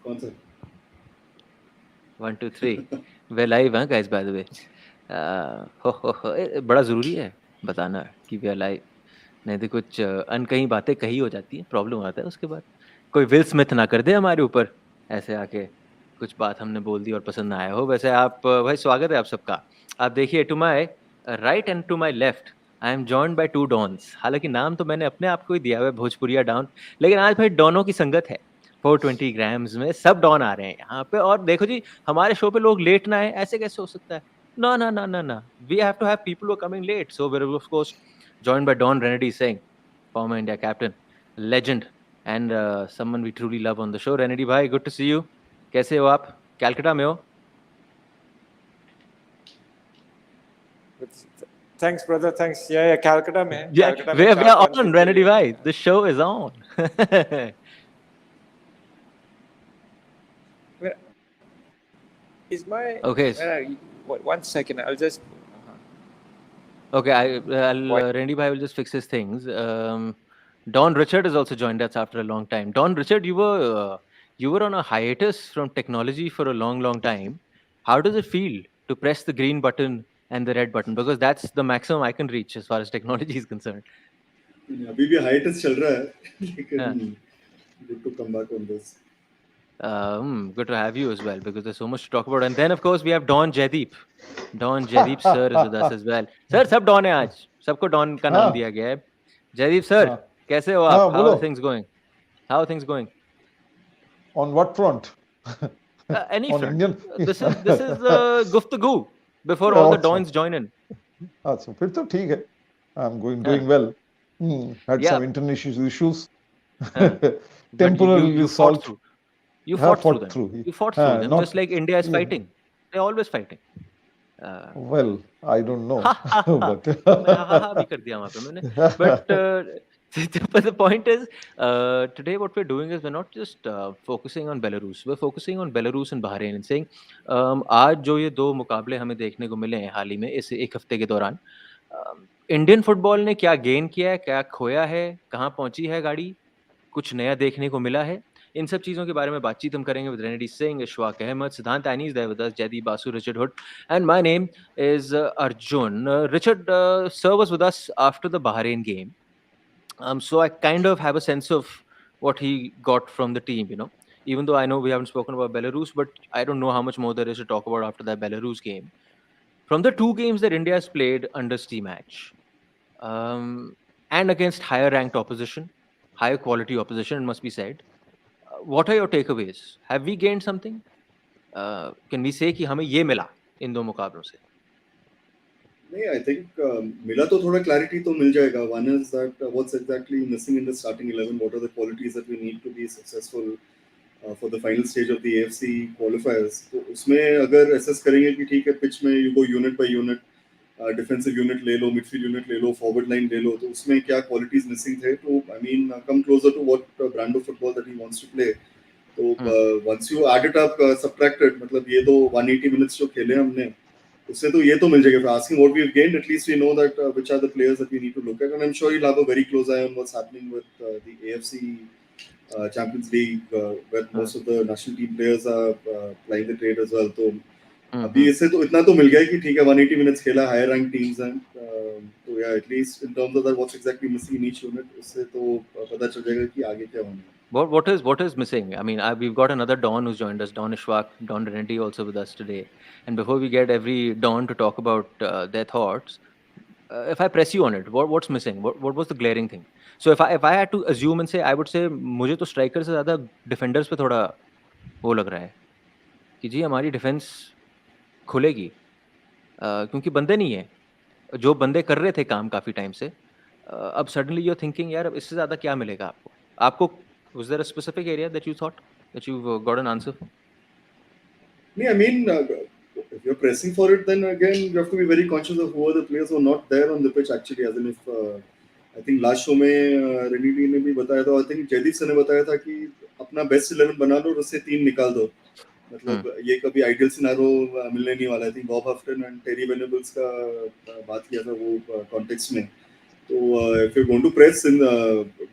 कौन सा? 1 2 3 वे लाइव हैं गाइस बाय द वे। बड़ा ज़रूरी है बताना कि वी आर लाइव, नहीं तो कुछ अनकही बातें कही हो जाती हैं, प्रॉब्लम आता है उसके बाद। कोई विल स्मिथ ना कर दे हमारे ऊपर ऐसे आके, कुछ बात हमने बोल दी और पसंद ना आया हो। वैसे आप भाई स्वागत है आप सबका। आप देखिए to my right and to my left I am joined by 2 dons. हालाँकि नाम तो मैंने अपने आप को ही दिया हुआ है भोजपुरिया डॉन, लेकिन आज भाई डॉनों की संगत है। 420 ग्राम्स में सब डॉन आ रहे हैं यहाँ पे। और देखो जी, हमारे शो पे लोग लेट ना आए, ऐसे कैसे हो सकता है? No, no, no, no, no. We have to have people who are coming late. So we're of course joined by Don Renedy Singh, former India captain, legend, and someone we truly love on the show. Renedy bhai, good to see you. कैसे हो आप? कैलकाटा में हो? Thanks, brother. Thanks. Yeah, Calcutta में. Yeah, Calcutta में we 4 are बन on, के Renedy चाहिए. bhai. The show is on. Where is my? Okay. One second. I'll just. Okay, Renedy bhai will just fix his things. Don Richard has also joined us after a long time. Don Richard, you were on a hiatus from technology for a long, long time. How does it feel to press the green button and the red button? Because that's the maximum I can reach as far as technology is concerned. अभी भी hiatus चल रहा है, लेकिन good to come back on this. Good to have you as well, because there's so much to talk about. And then, of course, we have Don Jaideep. Don Jaideep sir is with us as well. Sir, सब Don है आज. सबको Don का नाम दिया गया है. Jaideep sir, कैसे हो आप? How are things going? How are things going? On what front? Any On front. Indian. This is Guftagoo before all the Dons join in. अच्छा, फिर तो ठीक है. I'm doing well. Had some internet issues. Temporarily solved. You fought through them. through. You fought through them, just like India is fighting. They're always fighting. Well, I don't know. But the point is, today what we're doing is we're not just focusing on Belarus. We're focusing on Belarus and Bahrain and saying, आज जो ये 2 मुकाबले हमें देखने को मिले हैं हाल ही में इस 1 हफ्ते के दौरान, इंडियन फुटबॉल ने क्या गेन किया है, क्या खोया है, कहाँ पहुंची है गाड़ी, कुछ नया देखने को मिला है। इन सब चीज़ों के बारे में बातचीत हम करेंगे with Renedy Singh, Ishfaq AHmed, Siddhant Annie is there with us, Jaideep Basu, Richard Hood, and my name is Arjun. Richard, sir was with us after the Bahrain game. So I kind of have a sense of what he got from the team, you know. Even though I know we haven't spoken about Belarus, but I don't know how much more there is to talk about after that Belarus game. From the 2 games that India has played under Stimac, and against higher ranked opposition, higher quality opposition, it must be said, what are your takeaways? Have we gained something? Can we say कि हमें ये मिला इन 2 मुकाबलों से? नहीं, I think मिला तो थोड़ा clarity तो मिल जाएगा. One is that what's exactly missing in the starting 11? What are the qualities that we need to be successful for the final stage of the AFC qualifiers? तो उसमें अगर assess करेंगे कि ठीक है pitch में you go unit by unit, defensive unit ले लो, midfield unit ले लो, forward line ले लो, तो उसमें क्या qualities missing थे? तो I mean come closer to what brand of football that he wants to play. तो once you add it up, subtract it, मतलब ये तो 180 minutes जो खेले हमने, उससे तो ये तो मिल जाएगा. For asking what we've gained, at least we know that which are the players that we need to look at, and I'm sure you'll have a very close eye on what's happening with the AFC Champions League, where most of the national team players are playing the trade as well. तो अभी इससे तो इतना तो मिल गया कि ठीक है 180 minutes खेला, higher ranked teams हैं, तो yeah, at least in terms of that what's exactly missing in each unit, उससे तो पता चल जाएगा कि आगे क्या होना है. What is missing? I mean, we've got another Don who's joined us, Don Ishfaq, Don Renedy also with us today. And before we get every Don to talk about their thoughts, if I press you on it, what's missing? What was the glaring thing? So if I had to assume and say, I would say मुझे तो striker से ज़्यादा defenders पे थोड़ा वो लग रहा है कि जी हमारी डिफेंस खुलेगी, क्योंकि बंदे नहीं है. जो बंदे कर रहे थे काम काफ़ी टाइम से, अब सडनली यू आर थिंकिंग यार अब इससे ज़्यादा क्या मिलेगा आपको? Was there a specific area that you thought that you've got an answer for? I mean, if you're pressing for it, then again you have to be very conscious of who are the players who are not there on the pitch actually. As in, if I think last show में Renedy ने भी बताया था, I think Jaideep sir ने बताया था कि अपना best 11 बना लो और उससे 3 निकाल दो. मतलब ये कभी ideal scenario मिलने नहीं वाला. I think Bob Houghton and Terry Venables का बात किया था वो context में. तो if you're going to press in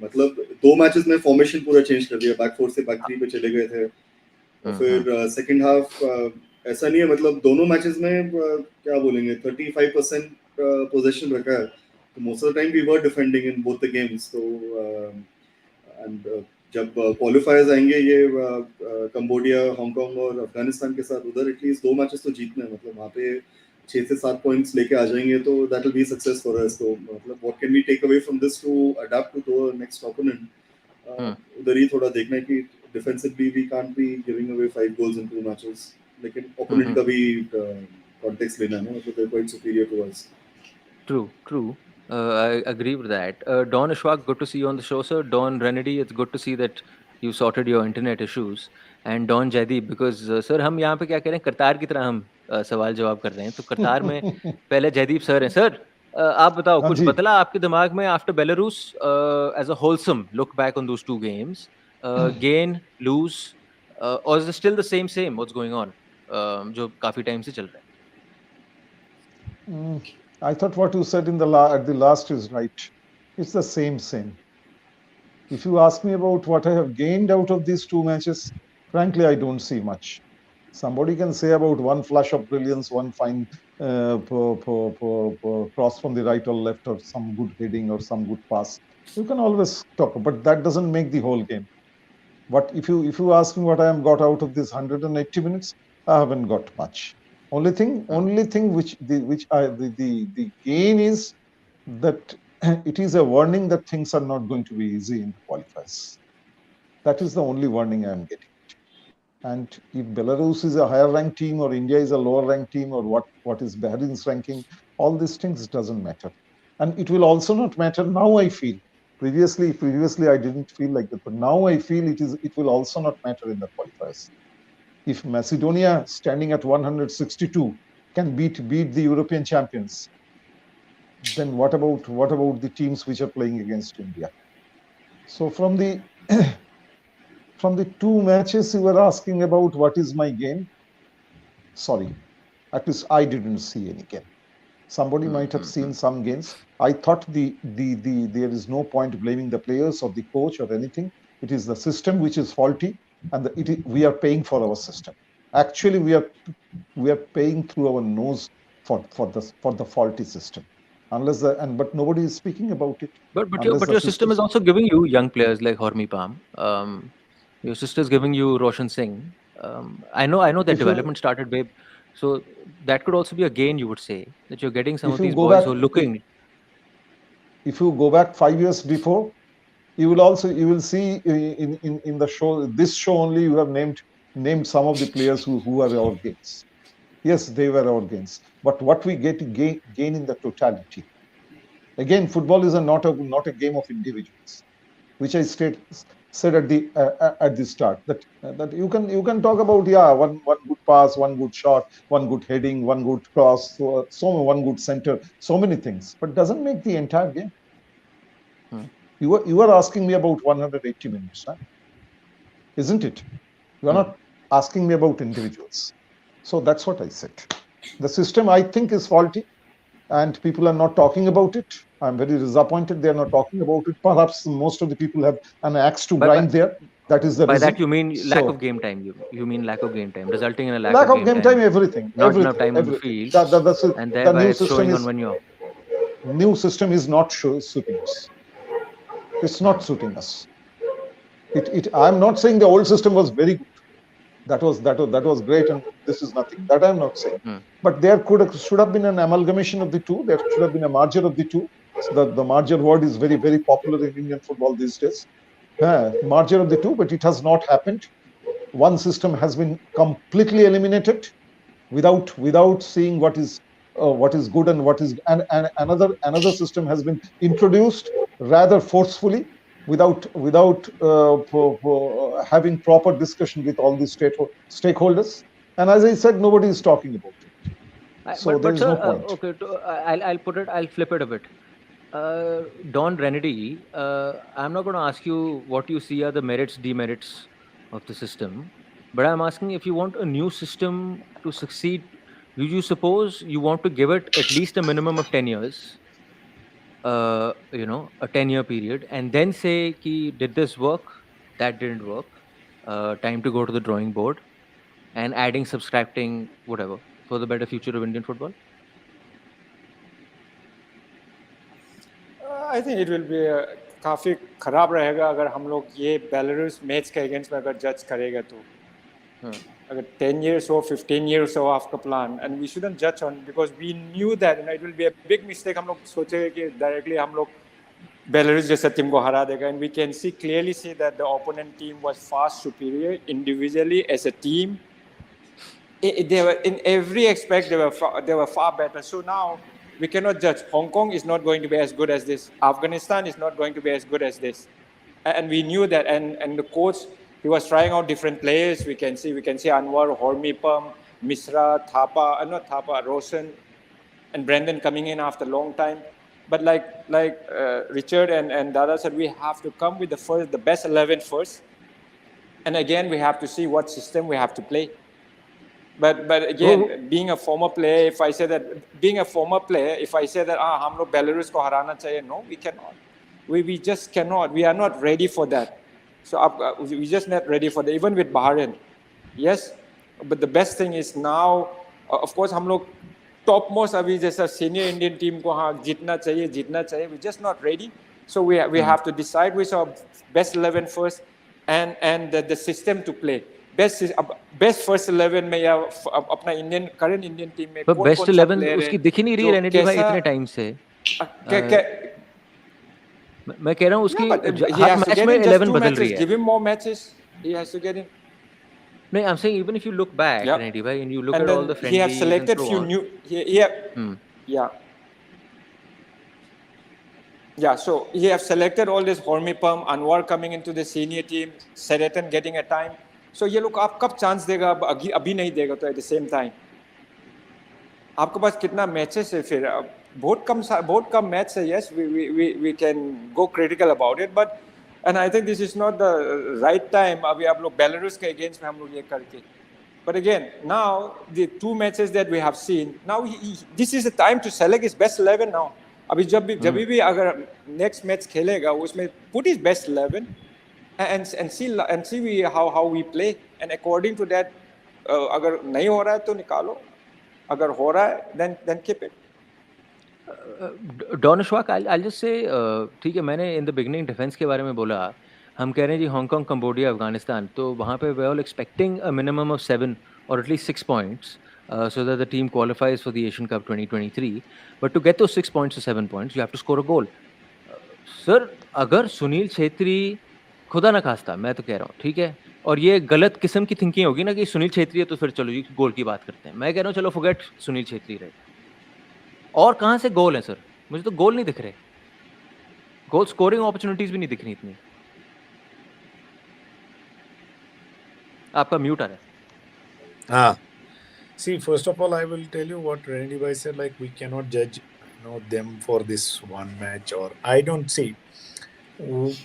मतलब 2 मैचेस में फॉर्मेशन पूरा चेंज कर दिया, बैक 4 से बैक 3 पे चले गए थे. और फिर सेकंड हाफ ऐसा नहीं है, मतलब दोनों मैचेस में क्या बोलेंगे 35% पोजीशन रखा है, तो most of the time we were defending in both the games. तो एंड जब क्वालिफायर्स आएंगे ये कंबोडिया, हांगकांग और अफगानिस्तान के साथ, उधर एटलीस्ट 2 मैचेस तो जीतने हैं, मतलब वहाँ पे 6 से 7 पॉइंट्स लेके आ जाएंगे तो that will be success for us. तो मतलब what can we take away from this to adapt to the next opponent, उधर ही थोड़ा देखना है कि defensively we can't be giving away 5 goals in 2 matches, लेकिन ओपोनेंट का भी कॉन्टेक्स्ट लेना है ना, मतलब they quite superior to us. True. I agree with that. Don Ishfaq, good to see you on the show, sir. Don Renedy, it's good to see that you sorted your internet issues. And Don Jaideep, because sir, हम यहाँ पे क्या करें, करतार की तरह हम सवाल जवाब कर रहे हैं। तो करतार में पहले जयदीप सर हैं। सर, आप बताओ, हाँ कुछ जी। बदला आपके दिमाग में after Belarus, as a wholesome look back on those 2 games, gain, lose, or is it still the same what's going on, जो काफी टाइम से चल रहा है? I thought what you said at the last is right. It's the same. If you ask me about what I have gained out of these 2 matches, frankly, I don't see much. Somebody can say about one flash of brilliance, one fine cross from the right or left, or some good heading or some good pass. You can always talk, but that doesn't make the whole game. But if you ask me what I have got out of this 180 minutes, I haven't got much. Only thing which the gain is that it is a warning that things are not going to be easy in the qualifiers. That is the only warning I am getting. And if Belarus is a higher ranked team or India is a lower ranked team, or what is Bahrain's ranking, all these things doesn't matter. And it will also not matter now, I feel. Previously I didn't feel like that, but now I feel it will also not matter in the qualifiers. If Macedonia, standing at 162, can beat the European champions, then what about the teams which are playing against India? So from the 2 matches you were asking about what is my game, sorry, at least I didn't see any game. Somebody might have seen some games. I thought there is no point blaming the players or the coach or anything. It is the system which is faulty, and we are paying for our system. Actually, we are paying through our nose for the faulty system. But nobody is speaking about it. But your system is also giving you young players like Hormi Palm. Your sister's giving you Roshan Singh. I know that development started, babe. So that could also be a gain, you would say, that you're getting some of these boys who are looking. If you go back 5 years before, you will see in the show, this show only, you have named some of the players who are our gains. Yes, they were our gains. But what we gain in the totality. Again, football is not a game of individuals, which I said at the start, that you can talk about one good pass, one good shot, one good heading, one good cross, one good center, so many things, but doesn't make the entire game. You are asking me about 180 minutes, huh? Isn't it? You are not asking me about individuals. So that's what I said. The system, I think, is faulty, and people are not talking about it. I'm very disappointed they are not talking about it. Perhaps most of the people have an axe to grind there. That is the by reason. That you mean lack of game time. You mean lack of game time, resulting in a lack of game time. Everything. Not enough time on the field. And thereby it's showing on when you're. New system is not suiting us. It's not suiting us. I'm not saying the old system was very good. That was great, and this is nothing. That I'm not saying. But there should have been an amalgamation of the two. There should have been a merger of the two. So the merger word is very, very popular in Indian football these days. Merger of the two, but it has not happened. One system has been completely eliminated without seeing what is good and what is, and another system has been introduced rather forcefully, without having proper discussion with all the stakeholders. And as I said, nobody is talking about it. So there is no point. Okay, I'll flip it a bit. Don Renedy, I'm not going to ask you what you see are the merits, demerits of the system, but I'm asking, if you want a new system to succeed, do you suppose you want to give it at least a minimum of 10 years? A 10-year period, and then say, did this work? That didn't work. time to go to the drawing board and adding, subtracting, whatever, for the better future of Indian football? I think it will be काफ़ी ख़राब रहेगा अगर हम लोग ये Belarus match के against में अगर जज करेगा तो अगर 10 years or 15 years हो आपका plan, and we shouldn't judge on because we knew that it will be a big mistake. हम लोग सोचे कि डायरेक्टली हम लोग बेलारूस जैसा टीम को हरा देगा, and we can clearly see that the opponent team was far superior individually as a team. They were in every aspect they were far better. So now we cannot judge. Hong Kong is not going to be as good as this. Afghanistan is not going to be as good as this, and we knew that. And the coach, he was trying out different players. We can see Anwar, Hormipam, Misra, not Thapa, Roshan, and Brendan coming in after a long time. But like Richard and Dada said, we have to come with the best 11 first, and again we have to see what system we have to play. But again, being a former player, if I say that हम लोग Belarus को हराना चाहिए, no, we cannot. We just cannot. We are not ready for that. So we just not ready for that. Even with Bahrain, yes. But the best thing is now, of course, हम लोग top most अभी जैसा senior Indian team को हाँ जीतना चाहिए. We're just not ready. So we have to decide which our best 11 first, and the system to play. Best first 11 में या अपना current Indian team में पर best 11 उसकी दिख ही नहीं रही रेनेडी भाई इतने टाइम से. मैं कह रहा हूँ उसकी हर मैच में 11 बदल रही है. Give him more matches. He has to get in. No, I'm saying even if you look back, Renedy bhai, and you look at all the friendlies, he have selected and so few on. new. Yeah. So he have selected all this Hormipam, Anwar coming into the senior team, Seretan getting a time. So ये लोग आप कब chance देगा, अभी नहीं देगा तो at the same time आपके पास कितना मैचेस है फिर, बहुत कम मैच है. Yes, we can go critical about it, but and I think this is not the right time अभी आप लोग बेलारूस के अगेंस्ट में हम लोग ये करके. But again, now the 2 matches that we have seen, now this is the time to select his best 11 now. अभी जब भी अगर next match खेलेगा उसमें put his best 11 and see how we play, and according to that अगर नहीं हो रहा है तो निकालो, अगर हो रहा है then keep it. Don Ishfaq, I'll just say ठीक है, मैंने in the beginning defense के बारे में बोला, हम कह रहे हैं जी हांगकांग, कंबोडिया, अफगानिस्तान, तो वहाँ पे we're all expecting a minimum of 7 or at least 6 points so that the team qualifies for the Asian Cup 2023. But to get those 6 points to 7 points, you have to score a goal. Sir अगर सुनील छेत्री, खुदा ना खास्ता, मैं तो कह रहा हूँ ठीक है, और ये गलत किस्म की थिंकिंग होगी ना कि सुनील छेत्री है तो फिर चलो जी गोल की बात करते हैं. मैं कह रहा हूँ चलो फॉरगेट सुनील छेत्री रहे, और कहाँ से गोल है सर? मुझे तो गोल नहीं दिख रहे, गोल स्कोरिंग अपॉर्चुनिटीज भी नहीं दिख रही इतनी. आपका म्यूट आ रहा है. See, first of all, I will tell you what Renedy bhai said, like we cannot judge them for this one match, or I don't see.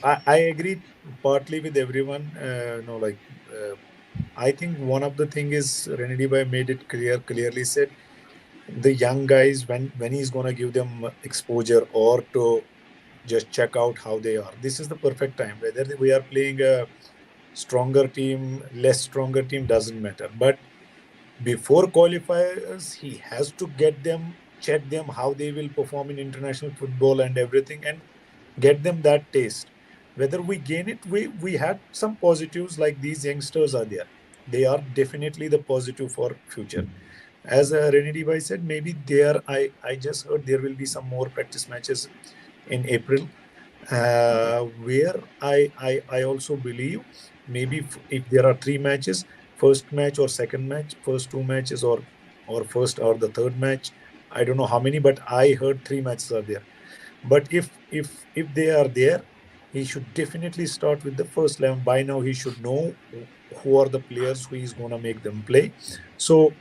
I agree partly with everyone. I think one of the thing is Renedy bhai made it clearly said the young guys when he's gonna give them exposure or to just check out how they are. This is the perfect time. Whether we are playing a stronger team, less stronger team, doesn't matter. But before qualifiers, he has to get them, check them how they will perform in international football and everything, and get them that taste. Whether we gain it, we had some positives, like these youngsters are there. They are definitely the positive for future. As Renedy bhai said, maybe there I just heard there will be some more practice matches in April, where I also believe maybe if there are 3 matches, first match or second match, first 2 matches or first or the third match, I don't know how many, but I heard 3 matches are there. But if they are there, he should definitely start with the first 11. By now he should know who are the players who is going to make them play. So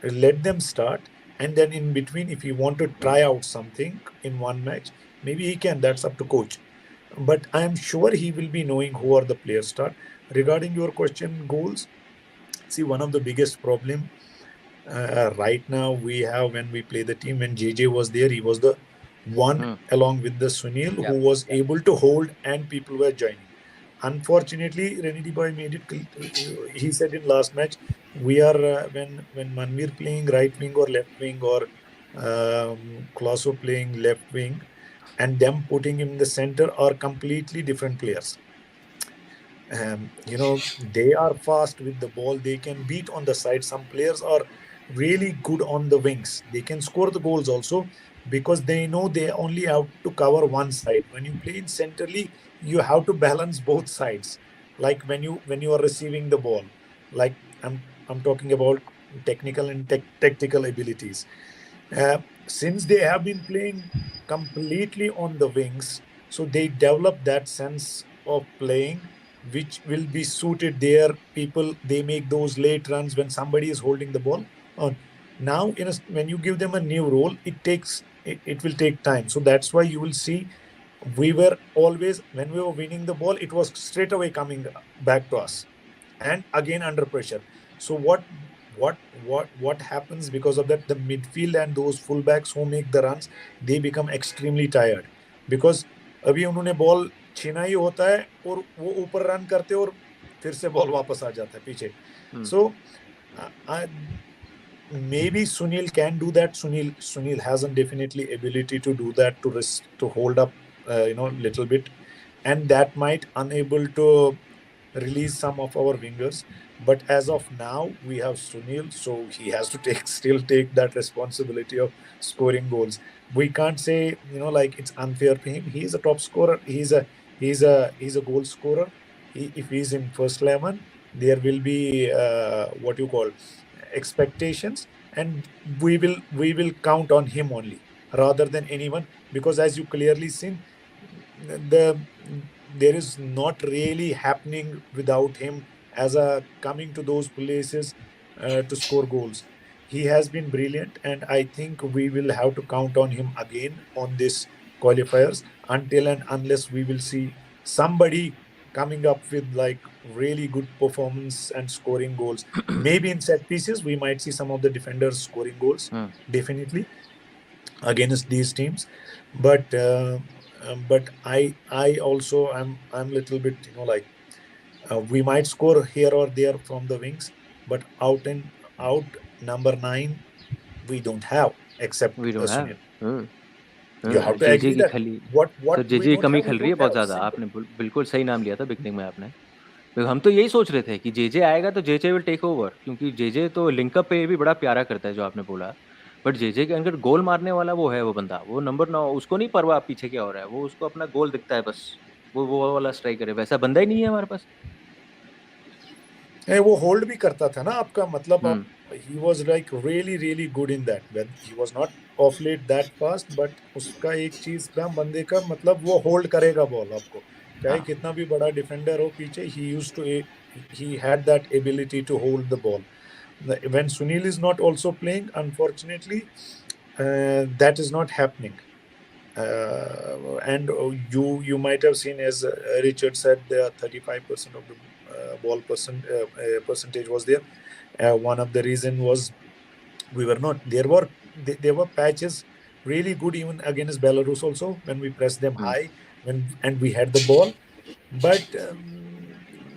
let them start, and then in between, if he want to try out something in one match, maybe he can. That's up to coach. But I am sure he will be knowing who are the players start. Regarding your question, goals, see, one of the biggest problem right now we have when we play the team, when JJ was there, he was the one along with the Sunil who was able to hold and people were joining. unfortunately, Renedy Boy made it. He said in last match, we are when Manvir playing right wing or left wing, or Klosso playing left wing, and them putting him in the center are completely different players. They are fast with the ball. They can beat on the side. Some players are really good on the wings. They can score the goals also, because they know they only have to cover one side. When you play in centrally, you have to balance both sides. Like when you are receiving the ball, like I'm talking about technical and tactical abilities. Since they have been playing completely on the wings, so they develop that sense of playing which will be suited their people. They make those late runs when somebody is holding the ball on. Now, when you give them a new role, it will take time. So that's why you will see we were always, when we were winning the ball, it was straight away coming back to us, and again under pressure. So what happens because of that? The midfield and those fullbacks who make the runs, they become extremely tired, because अभी उन्होंने ball छीना ही होता है और वो ऊपर run करते और फिर से बॉल वापस आ जाता है पीछे. So maybe Sunil can do that. Sunil has a definitely ability to do that, to hold up little bit, and that might unable to release some of our wingers. But as of now, we have Sunil, so he has to still take that responsibility of scoring goals. We can't say like it's unfair to him. He is a top scorer. He's a goal scorer. If he's in first 11, there will be what you call expectations, and we will count on him only rather than anyone, because as you clearly seen, there is not really happening without him as a coming to those places to score goals. He has been brilliant, and I think we will have to count on him again on this qualifiers, until and unless we will see somebody coming up with like really good performance and scoring goals. Maybe in set pieces we might see some of the defenders scoring goals, definitely, against these teams. But I also I'm little bit like we might score here or there from the wings, but out number 9 we don't have, except we don't Sunil. Have You have to Jeje agree की that खली sir what we Jeje की don't कमी have, we खल रही है don't बहुत have. ज़्यादा. Simple. आपने बिल्कुल सही नाम लिया था बिगनिंग में आपने. तो हम तो यही सोच रहे थे कि जेजे आएगा तो जेजे विल टेक ओवर, क्योंकि जेजे तो लिंकअप पे भी बड़ा प्यारा करता है जो आपने बोला. बट जेजे के अंदर गोल मारने वाला वो है, वो बंदा, वो नंबर 9, उसको नहीं परवाह पीछे क्या हो रहा है, वो उसको अपना गोल दिखता है बस. वो वाला स्ट्राइकर है, वैसा बंदा ही नहीं है हमारे पास. वो होल्ड भी करता था ना आपका मतलब आप. हम्म. he was like really good in that, when he was not off late that fast, but उसका एक चीज था बंदे का, मतलब वो होल्ड करेगा बॉल आपको, चाहे हाँ. कितना भी बड़ा डिफेंडर हो पीछे. He had that ability to hold the ball. When Sunil is not also playing, unfortunately, that is not happening. And you might have seen, as Richard said, the 35% of the percentage was there. One of the reason was we were not there were patches really good even against Belarus also, when we pressed them hmm. high, and we had the ball, but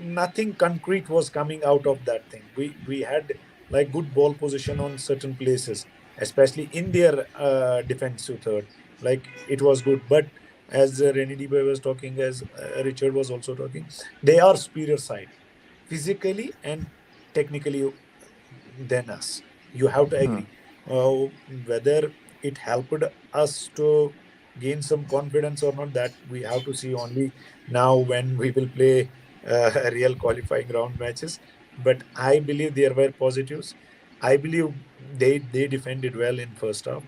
nothing concrete was coming out of that thing. We had like good ball position on certain places, especially in their defensive third. Like it was good, but as Renedy was talking, as Richard was also talking, they are superior side physically and technically than us. You have to hmm. agree. Whether it helped us to gain some confidence or not, that we have to see only now when we will play real qualifying round matches. But I believe there were positives. I believe they defended well in first half.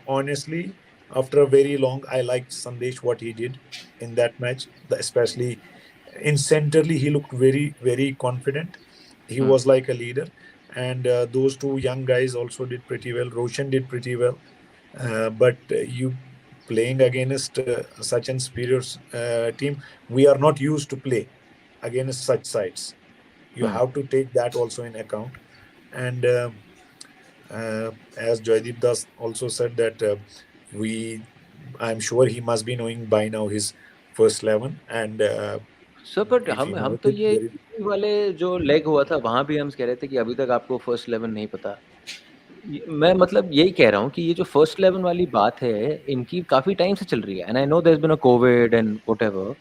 Honestly, after a very long, I liked Sandesh what he did in that match, especially in centrally. He looked very confident. He hmm. was like a leader, and those two young guys also did pretty well. Roshan did pretty well, but you playing against such an superior team, we are not used to play against such sides. You hmm. have to take that also in account. And as Joydeep Das also said that I'm sure he must be knowing by now his first 11, and sir but If you हम note तो it ये very वाले जो leg हुआ था वहाँ भी हम कह रहे थे कि अभी तक आपको फर्स्ट 11 नहीं पता। मैं मतलब यही कह रहा हूँ कि ये जो फर्स्ट 11 वाली बात है इनकी काफी टाइम से चल रही है and I know there has been a covid and whatever,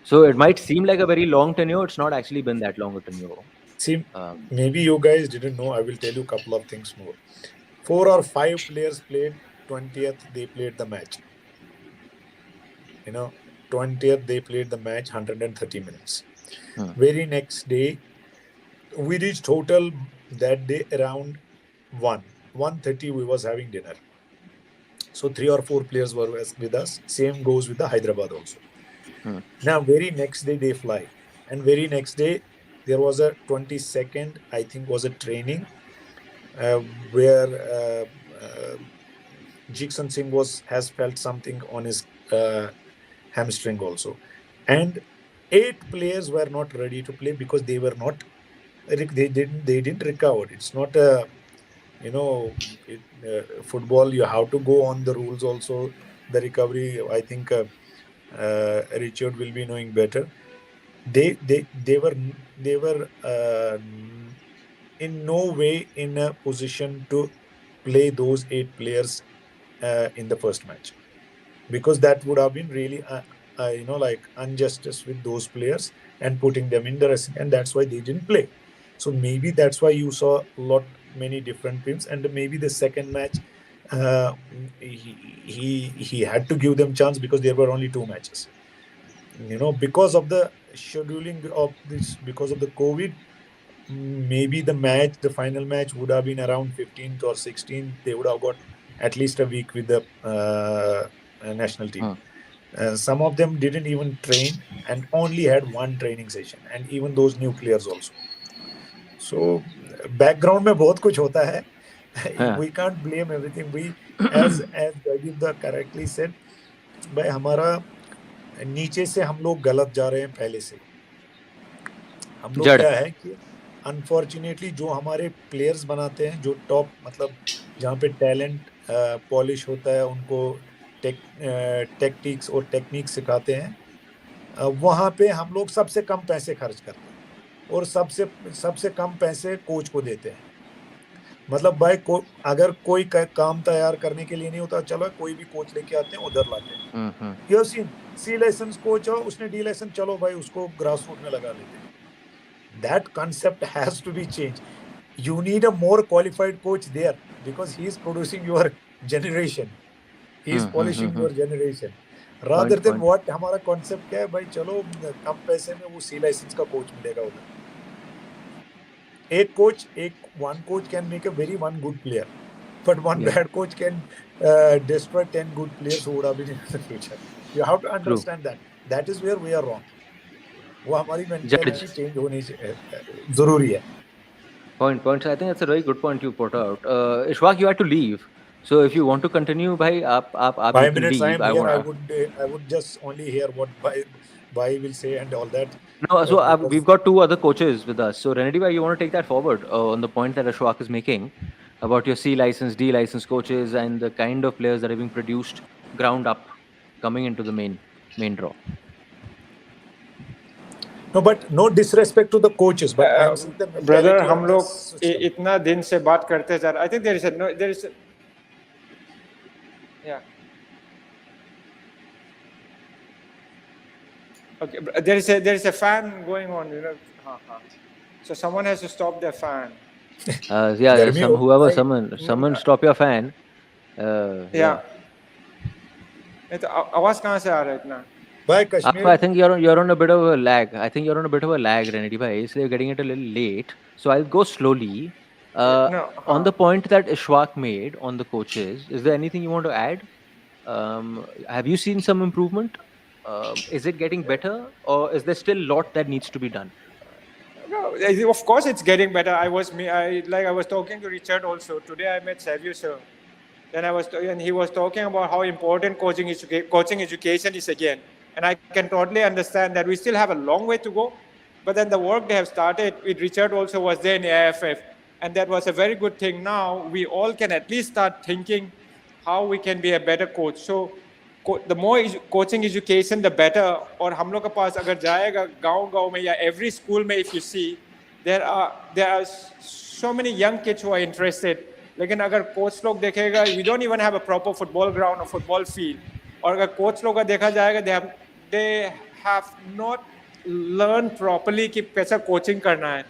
so it might seem like a very long tenure, it's not actually been that long a tenure. See, maybe you guys didn't know. I will tell you a couple of things more. 4 or 5 players played 20th. They played the match. 20th they played the match 130 minutes. Very next day, we reached hotel that day around 1:30. We was having dinner. So 3 or 4 players were with us. Same goes with the Hyderabad also. Now, very next day they fly, and very next day there was a 22nd, I think, was a training where Jigson Singh has felt something on his hamstring also, and 8 players were not ready to play because they were not they didn't recover. It's not a football. You have to go on the rules also. The recovery, I think Richard will be knowing better. They were in no way in a position to play those 8 players in the first match, because that would have been really like injustice with those players and putting them in the rest, and that's why they didn't play. So maybe that's why you saw many different teams, and maybe the second match he had to give them chance because there were only 2 matches. Because of the scheduling of this, because of the COVID, maybe the final match would have been around 15th or 16th. They would have got at least a week with the national team. Some of them didn't even train and only had 1 training session, and even those new players also. So background में बहुत कुछ होता है. We can't blame everything. We, as Jagdeep correctly said, भाई हमारा नीचे से हम लोग गलत जा रहे हैं पहले से. हम लोग क्या है कि अनफॉर्चुनेटली जो हमारे प्लेयर्स बनाते हैं, जो टॉप, मतलब जहाँ पे टैलेंट पॉलिश होता है, उनको टेक्टिक्स और टेक्निक सिखाते हैं, वहाँ पे हम लोग सबसे कम पैसे खर्च करते हैं और सबसे कम पैसे कोच को देते हैं. मतलब भाई अगर कोई काम तैयार करने के लिए नहीं होता, चलो कोई भी कोच लेके आते हैं, उधर लाते हैं. ये सी लाइसेंस कोच हो, उसने डी लाइसेंस, चलो भाई उसको ग्रास रूट में लगा लेते हैं. That concept has to be changed. You need a more qualified coach there because he is producing your generation. He is polishing your generation. Rather than what हमारा concept क्या है, भाई चलो कम पैसे में वो सी लाइसेंस का कोच मिलेगा उधर. One coach can make a one good player, but one bad coach can destroy 10 good players who would have been in the future. You have to understand that. That is where we are wrong. वो हमारी mentality change होनी जरूरी है. Point. I think that's a very good point you put out. Ishfaq, you had to leave. So if you want to continue, bhai, aap 5 minutes leave. I would just only hear what Bhai will say and all that. No, so we've got 2 other coaches with us. So Renedy, you want to take that forward on the point that Ishfaq is making about your C license, D license coaches and the kind of players that are being produced ground up coming into the main draw. No, but no disrespect to the coaches, but I'm saying the brother, हम लोग इतना दिन से बात करते जा रहे. I think there is a yeah. Okay, there is a fan going on, So someone has to stop the fan. Someone stop your fan. Yeah. तो आवाज कहाँ से आ रहा है इतना? I think you're on a bit of a lag. Renedy bhai. So you're getting it a little late. So I'll go slowly. On the point that Ishfaq made on the coaches, is there anything you want to add? Have you seen some improvement? Is it getting better, or is there still a lot that needs to be done? No, of course it's getting better. I was talking to Richard also. Today I met Savio sir. Then and he was talking about how important coaching education is again. And I can totally understand that we still have a long way to go. But then the work they have started with Richard also was there in the AFF. And that was a very good thing. Now we all can at least start thinking how we can be a better coach. So the more coaching education, the better. और हम लोग के पास अगर जाएगा गांव में या every school में, if you see, there are so many young kids who are interested. लेकिन अगर कोच लोग देखेगा, we don't even have a proper football ground or football field. और अगर कोच लोग का देखा जाएगा, they have not learned properly कि कैसा कोचिंग करना है.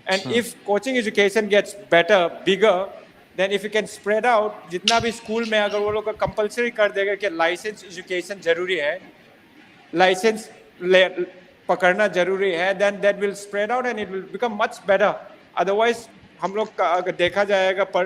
And if coaching education gets better, bigger, then if you can spread out, जितना भी स्कूल में अगर वो लोग का कंपलसरी कर देगा कि लाइसेंस एजुकेशन जरूरी है, लाइसेंस पकड़ना जरूरी है, then that will spread out and it will become much better. Otherwise हम लोग का अगर देखा जाएगा पर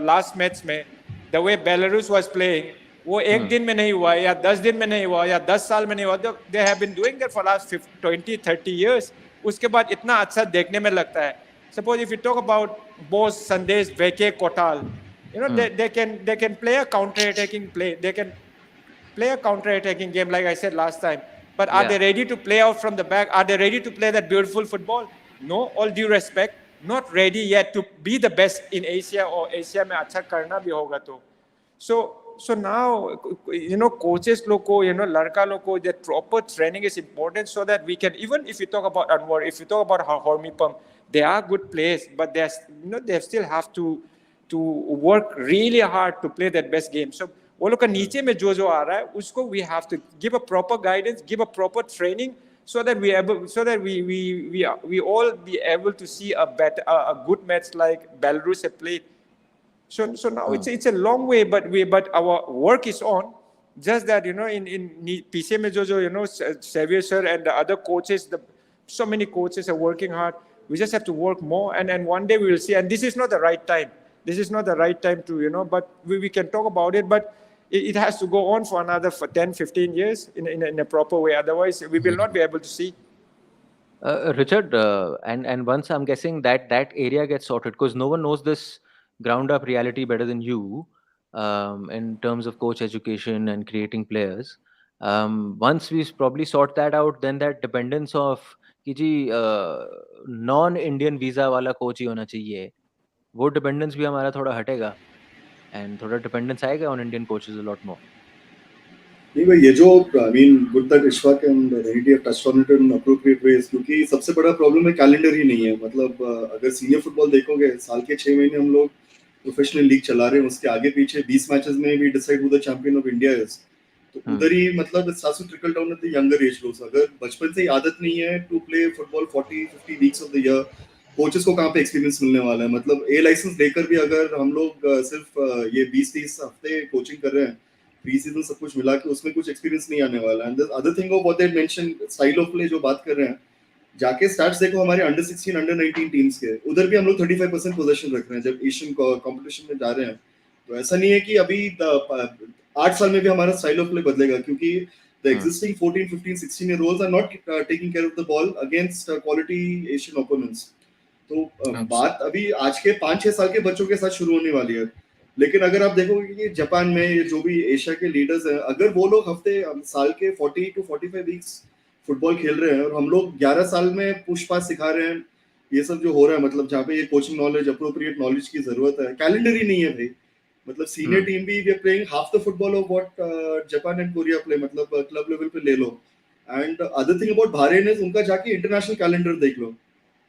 लास्ट मैच में the way Belarus was playing, वो एक दिन में नहीं हुआ या 10 दिन में नहीं हुआ या 10 साल में नहीं हुआ. They have been doing that for last 20-30 years. उसके बाद इतना अच्छा देखने में लगता है. Suppose if you talk about Bose, Sandesh, Veke, Kotal, you know, they can play a counter-attacking play. They can play a counter-attacking game, like I said last time. But are they ready to play out from the back? Are they ready to play that beautiful football? No, all due respect, not ready yet to be the best in Asia, or Asia में अच्छा करना भी होगा तो. So now, you know, coaches loco, you know, larka loco, that proper training is important so that we can, even if you talk about Anwar, if you talk about Hormipam, they are good players, but they still have to work really hard to play that best game. So वो लोग का नीचे में जो आ रहा है उसको we have to give a proper guidance, give a proper training, so that we all be able to see a good match like Belarus have played. So now it's a long way, but our work is on. Just that, you know, in PCA में जो you know, Xavier sir and the other coaches, so many coaches are working hard. We just have to work more, and one day we will see. And this is not the right time. This is not the right time to, you know, but we can talk about it, but it has to go on for another 10-15 years in a proper way. Otherwise, we will not be able to see. Richard, and once I'm guessing that area gets sorted, because no one knows this ground up reality better than you, in terms of coach education and creating players. Once we probably sort that out, then that dependence of कि जी non-Indian visa वाला coach ही होना चाहिए, वो dependence भी हमारा थोड़ा हटेगा, and थोड़ा dependence आएगा on Indian coaches a lot more. नहीं भाई, ये जो I mean good that Ishfaq and Renedy have touched on it in appropriate ways, क्योंकि सबसे बड़ा प्रॉब्लम है कैलेंडर ही नहीं है. मतलब अगर सीनियर फुटबॉल देखोगे, साल के 6 महीने हम लोग प्रोफेशनल लीग चला रहे हैं, उसके आगे पीछे 20 मैचेस में भी decide who the champion of India is. तो उधर ही मतलब starts to trickle down at the younger age groups. अगर बचपन से ही आदत नहीं है to play football 40-50 weeks of the year, coaches को कहां पे एक्सपीरियंस मिलने वाला है. मतलब ए लाइसेंस लेकर भी अगर हम लोग सिर्फ ये 20-30 हफ्ते कोचिंग कर रहे हैं, प्री सीजन सब कुछ मिला के, उसमें कुछ एक्सपीरियंस नहीं आने वाला. And the other thing of what they mention, style of play जो बात कर रहे हैं, जाके स्टैट्स देखो हमारे अंडर 16 अंडर 19 टीम्स के, उधर भी हम लोग 35% पोजीशन रख रहे हैं जब एशियन कंपटीशन में जा रहे हैं. तो ऐसा नहीं है कि अभी 8 साल में भी हमारा स्टाइल ऑफ प्ले बदलेगा, क्योंकि the existing 14, 15, 16 year olds are not taking care of the ball against quality Asian opponents. तो बात अभी आज के 5-6 साल के बच्चों के साथ शुरू होने वाली है. लेकिन अगर आप देखोगे कि जापान में जो भी एशिया के लीडर्स हैं, अगर वो लोग साल के 40 to 45 वीक्स फुटबॉल खेल रहे हैं और हम लोग 11 साल में पुश पास सिखा रहे हैं, ये सब जो हो रहा है, मतलब जहाँ पे ये कोचिंग नॉलेज, अप्रोप्रिएट नॉलेज की जरूरत है, कैलेंडर ही नहीं है भाई. मतलब सीनियर टीम भी we are playing half the football of what Japan and Korea play, मतलब क्लब लेवल पे ले लो. And other thing about Bahrain is उनका जाके इंटरनेशनल कैलेंडर देख लो.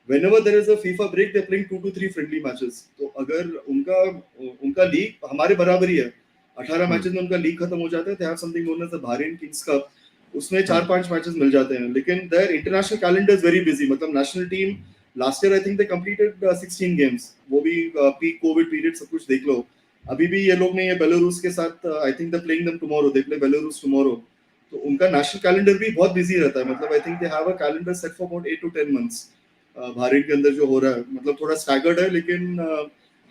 whenever there is a FIFA break, they're playing 2 to 3 friendly matches. तो अगर उनका लीग हमारे बराबर ही है, 18 मैचेस में उनका लीग खत्म हो जाता है. they have something known as the Bahrain Kings Cup, उसमें 4-5 मैचेस मिल जाते हैं. लेकिन their international calendar is very busy. मतलब national team last year I think they completed 16 games. वो भी peak COVID period सब कुछ देख लो. अभी भी ये लोग ने ये बेलारूस के साथ I think they're playing them tomorrow. They play Belarus tomorrow. तो उनका नेशनल कैलेंडर भी बहुत बिजी रहता है. मतलब I think they have a calendar set for about 8 to 10 months. Bharat के अंदर जो हो रहा है, मतलब थोड़ा स्टैगर्ड है. लेकिन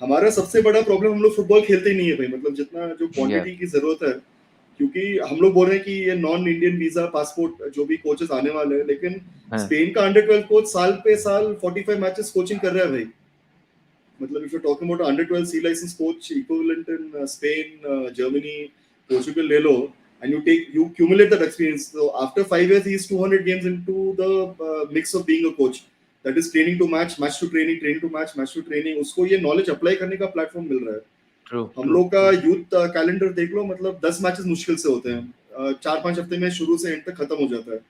हमारा सबसे बड़ा प्रॉब्लम, हम लोग फुटबॉल खेलते ही नहीं है भाई. मतलब जितना जो क्वांटिटी की जरूरत है, क्योंकि हम लोग बोल रहे हैं कि ये नॉन इंडियन वीजा पासपोर्ट जो भी कोचेस आने वाले हैं, लेकिन स्पेन का अंडर 12 कोच साल पे साल 45 मैचेस कोचिंग कर रहा है भाई. मतलब if you talking about under 12 C licence coach equivalent in Spain, Germany, Portugal ले लो, and you accumulate that experience. So after 5 years he is 200 games into the mix of being a coach. That is training to match, match to training, training to match, match to training. उसको ये knowledge apply करने का platform मिल रहा है. हम लोग का youth calendar देख लो, मतलब 10 मैचेस मुश्किल से होते हैं, 4-5 हफ्ते में शुरू से एंड तक खत्म हो जाता है,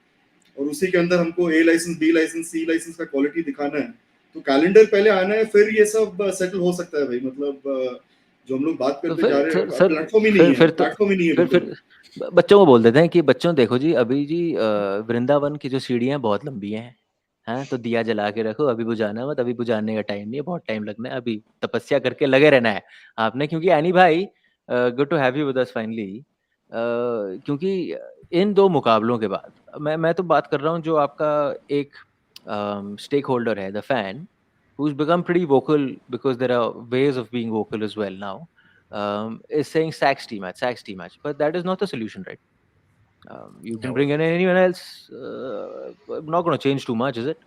और उसी के अंदर हमको A licence, B licence, C licence का क्वालिटी दिखाना है, तो कैलेंडर पहले आना है, फिर ये सब सेटल हो सकता है भाई। मतलब जो हम लोग बात करते जा रहे हैं, प्लेटफॉर्म ही नहीं है, प्लेटफॉर्म ही नहीं है। फिर बच्चों को बोल देते हैं कि बच्चों देखो जी, अभी जी वृंदावन की जो सीढ़ियाँ बहुत लंबी हैं, हाँ, तो दिया जला के रखो, अभी बुझाना मत, अभी बुझाने का टाइम नहीं है, बहुत टाइम लगना है, अभी तपस्या करके लगे रहना है आपने। क्योंकि एनी भाई, good to have you with us finally. क्योंकि इन 2 मुकाबलों के बाद मैं तो बात कर रहा हूँ जो आपका एक स्टेक होल्डर है, the fan, who's become pretty vocal because there are ways of being vocal as well now, is saying sack Stimac, but that is not the solution, right? You can bring in anyone else, not going to change too much, is it?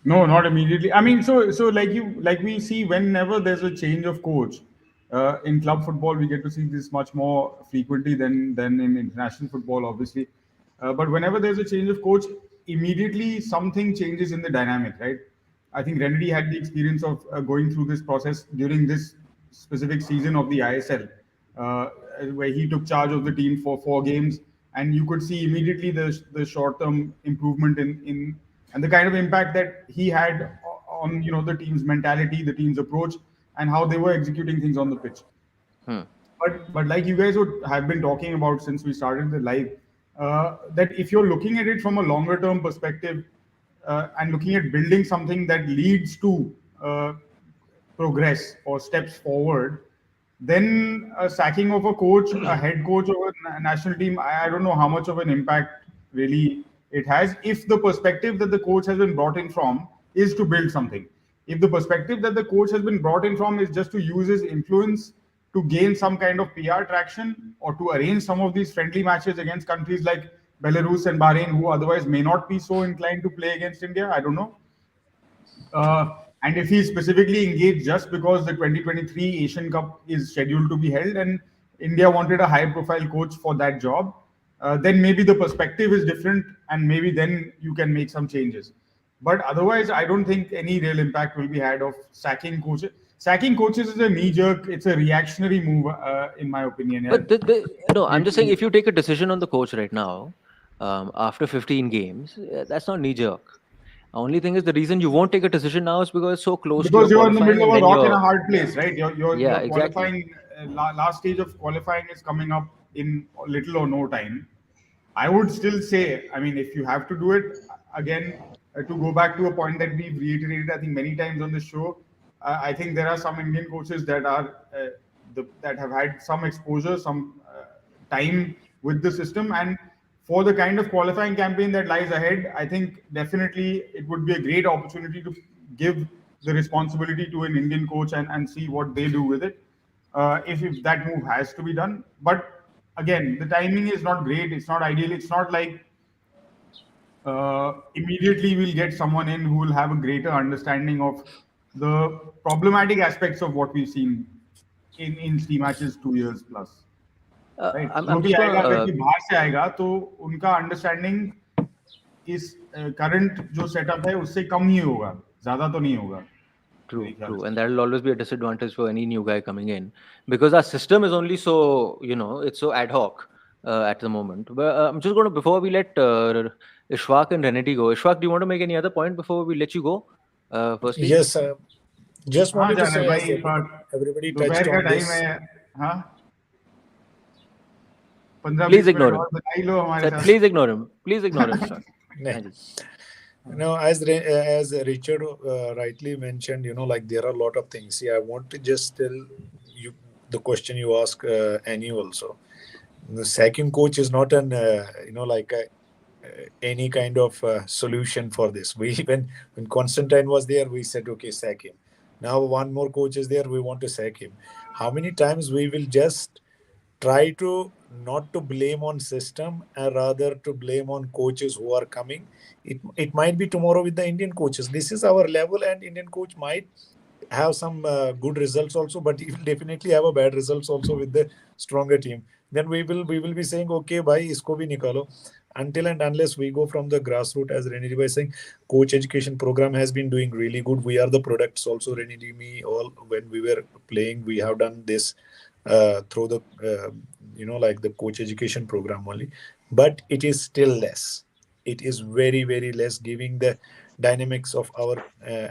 No, not immediately. I mean, so like we see whenever there's a change of coach in club football, we get to see this much more frequently than in international football, obviously. But whenever there's a change of coach, immediately something changes in the dynamic, right? I think Renedy had the experience of going through this process during this specific season of the ISL, uh, where he took charge of the team for 4 games, and you could see immediately the short-term improvement in and the kind of impact that he had on the team's mentality, the team's approach, and how they were executing things on the pitch. But like you guys have been talking about since we started the live, that if you're looking at it from a longer term perspective and looking at building something that leads to progress or steps forward, then a sacking of a coach, a head coach of a national team, I don't know how much of an impact really it has, if the perspective that the coach has been brought in from is to build something. If the perspective that the coach has been brought in from is just to use his influence to gain some kind of PR traction or to arrange some of these friendly matches against countries like Belarus and Bahrain, who otherwise may not be so inclined to play against India, I don't know. And if he's specifically engaged just because the 2023 Asian Cup is scheduled to be held and India wanted a high-profile coach for that job, then maybe the perspective is different and maybe then you can make some changes. But otherwise, I don't think any real impact will be had of sacking coaches. Sacking coaches is a knee-jerk, it's a reactionary move, in my opinion. Yeah. But no, I'm just saying, if you take a decision on the coach right now, after 15 games, that's not knee-jerk. Only thing is, the reason you won't take a decision now is because it's so close because to your you're in the middle of a rock and a hard place, yes. right? You're Exactly. qualifying. Last stage of qualifying is coming up in little or no time. I would still say, I mean, if you have to do it again, to go back to a point that we've reiterated, I think many times on the show, I think there are some Indian coaches that are that have had some exposure, some time with the system, and for the kind of qualifying campaign that lies ahead, I think definitely it would be a great opportunity to give the responsibility to an Indian coach and see what they do with it, if that move has to be done. But again, the timing is not great. It's not ideal. It's not like immediately we'll get someone in who will have a greater understanding of the problematic aspects of what we've seen in Stimac's 2 years plus. Right. जो भी आएगा, अगर कोई बाहर से आएगा तो उनका अंडरस्टैंडिंग इस करंट जो सेटअप है उससे कम ही होगा, ज्यादा तो नहीं होगा. True, and that will always be a disadvantage for any new guy coming in, because our system is only so, it's so ad hoc at the moment. But I'm just going to, before we let Ishfaq and Renedy go, Ishfaq, do you want to make any other point before we let you go? Firstly, Yes, just wanted to say, भाई, everybody दोपहर touched का on time this. है, हाँ. 15 please minute ignore और him. बताई लो हमारे Sir, साथ. please ignore him. Please ignore him, sir. No, as Richard rightly mentioned, like there are a lot of things. See, I want to just tell you the question you ask Annie also. The sacking coach is not an any kind of solution for this. When Constantine was there, we said, okay, sack him. Now one more coach is there, we want to sack him. How many times we will just try to not to blame on system and rather to blame on coaches who are coming. It might be tomorrow with the Indian coaches. This is our level, and Indian coach might have some good results also, but he will definitely have a bad results also with the stronger team. Then we will be saying, okay, bhai, isko bhi nikalo. until and unless we go from the grassroots, as Renedy was saying, coach education program has been doing really good. We are the products also. Renedy, me, all when we were playing, we have done this through the like the coach education program only, but it is still less. It is very, very less, giving the dynamics of our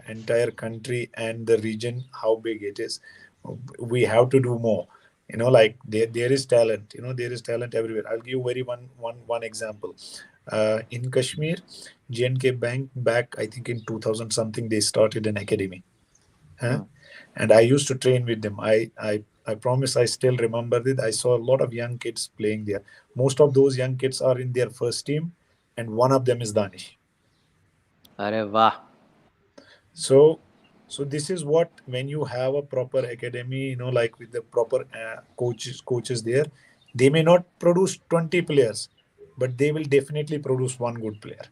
entire country and the region, how big it is. We have to do more. Like there is talent. There is talent everywhere. I'll give very one example. In Kashmir, J&K Bank, back I think in 2000 something, they started an academy. And I used to train with them. I promise I still remember it. I saw a lot of young kids playing there. Most of those young kids are in their first team, and one of them is Danish. Arey wah. So this is what, when you have a proper academy, like with the proper coaches there, they may not produce 20 players, but they will definitely produce one good player.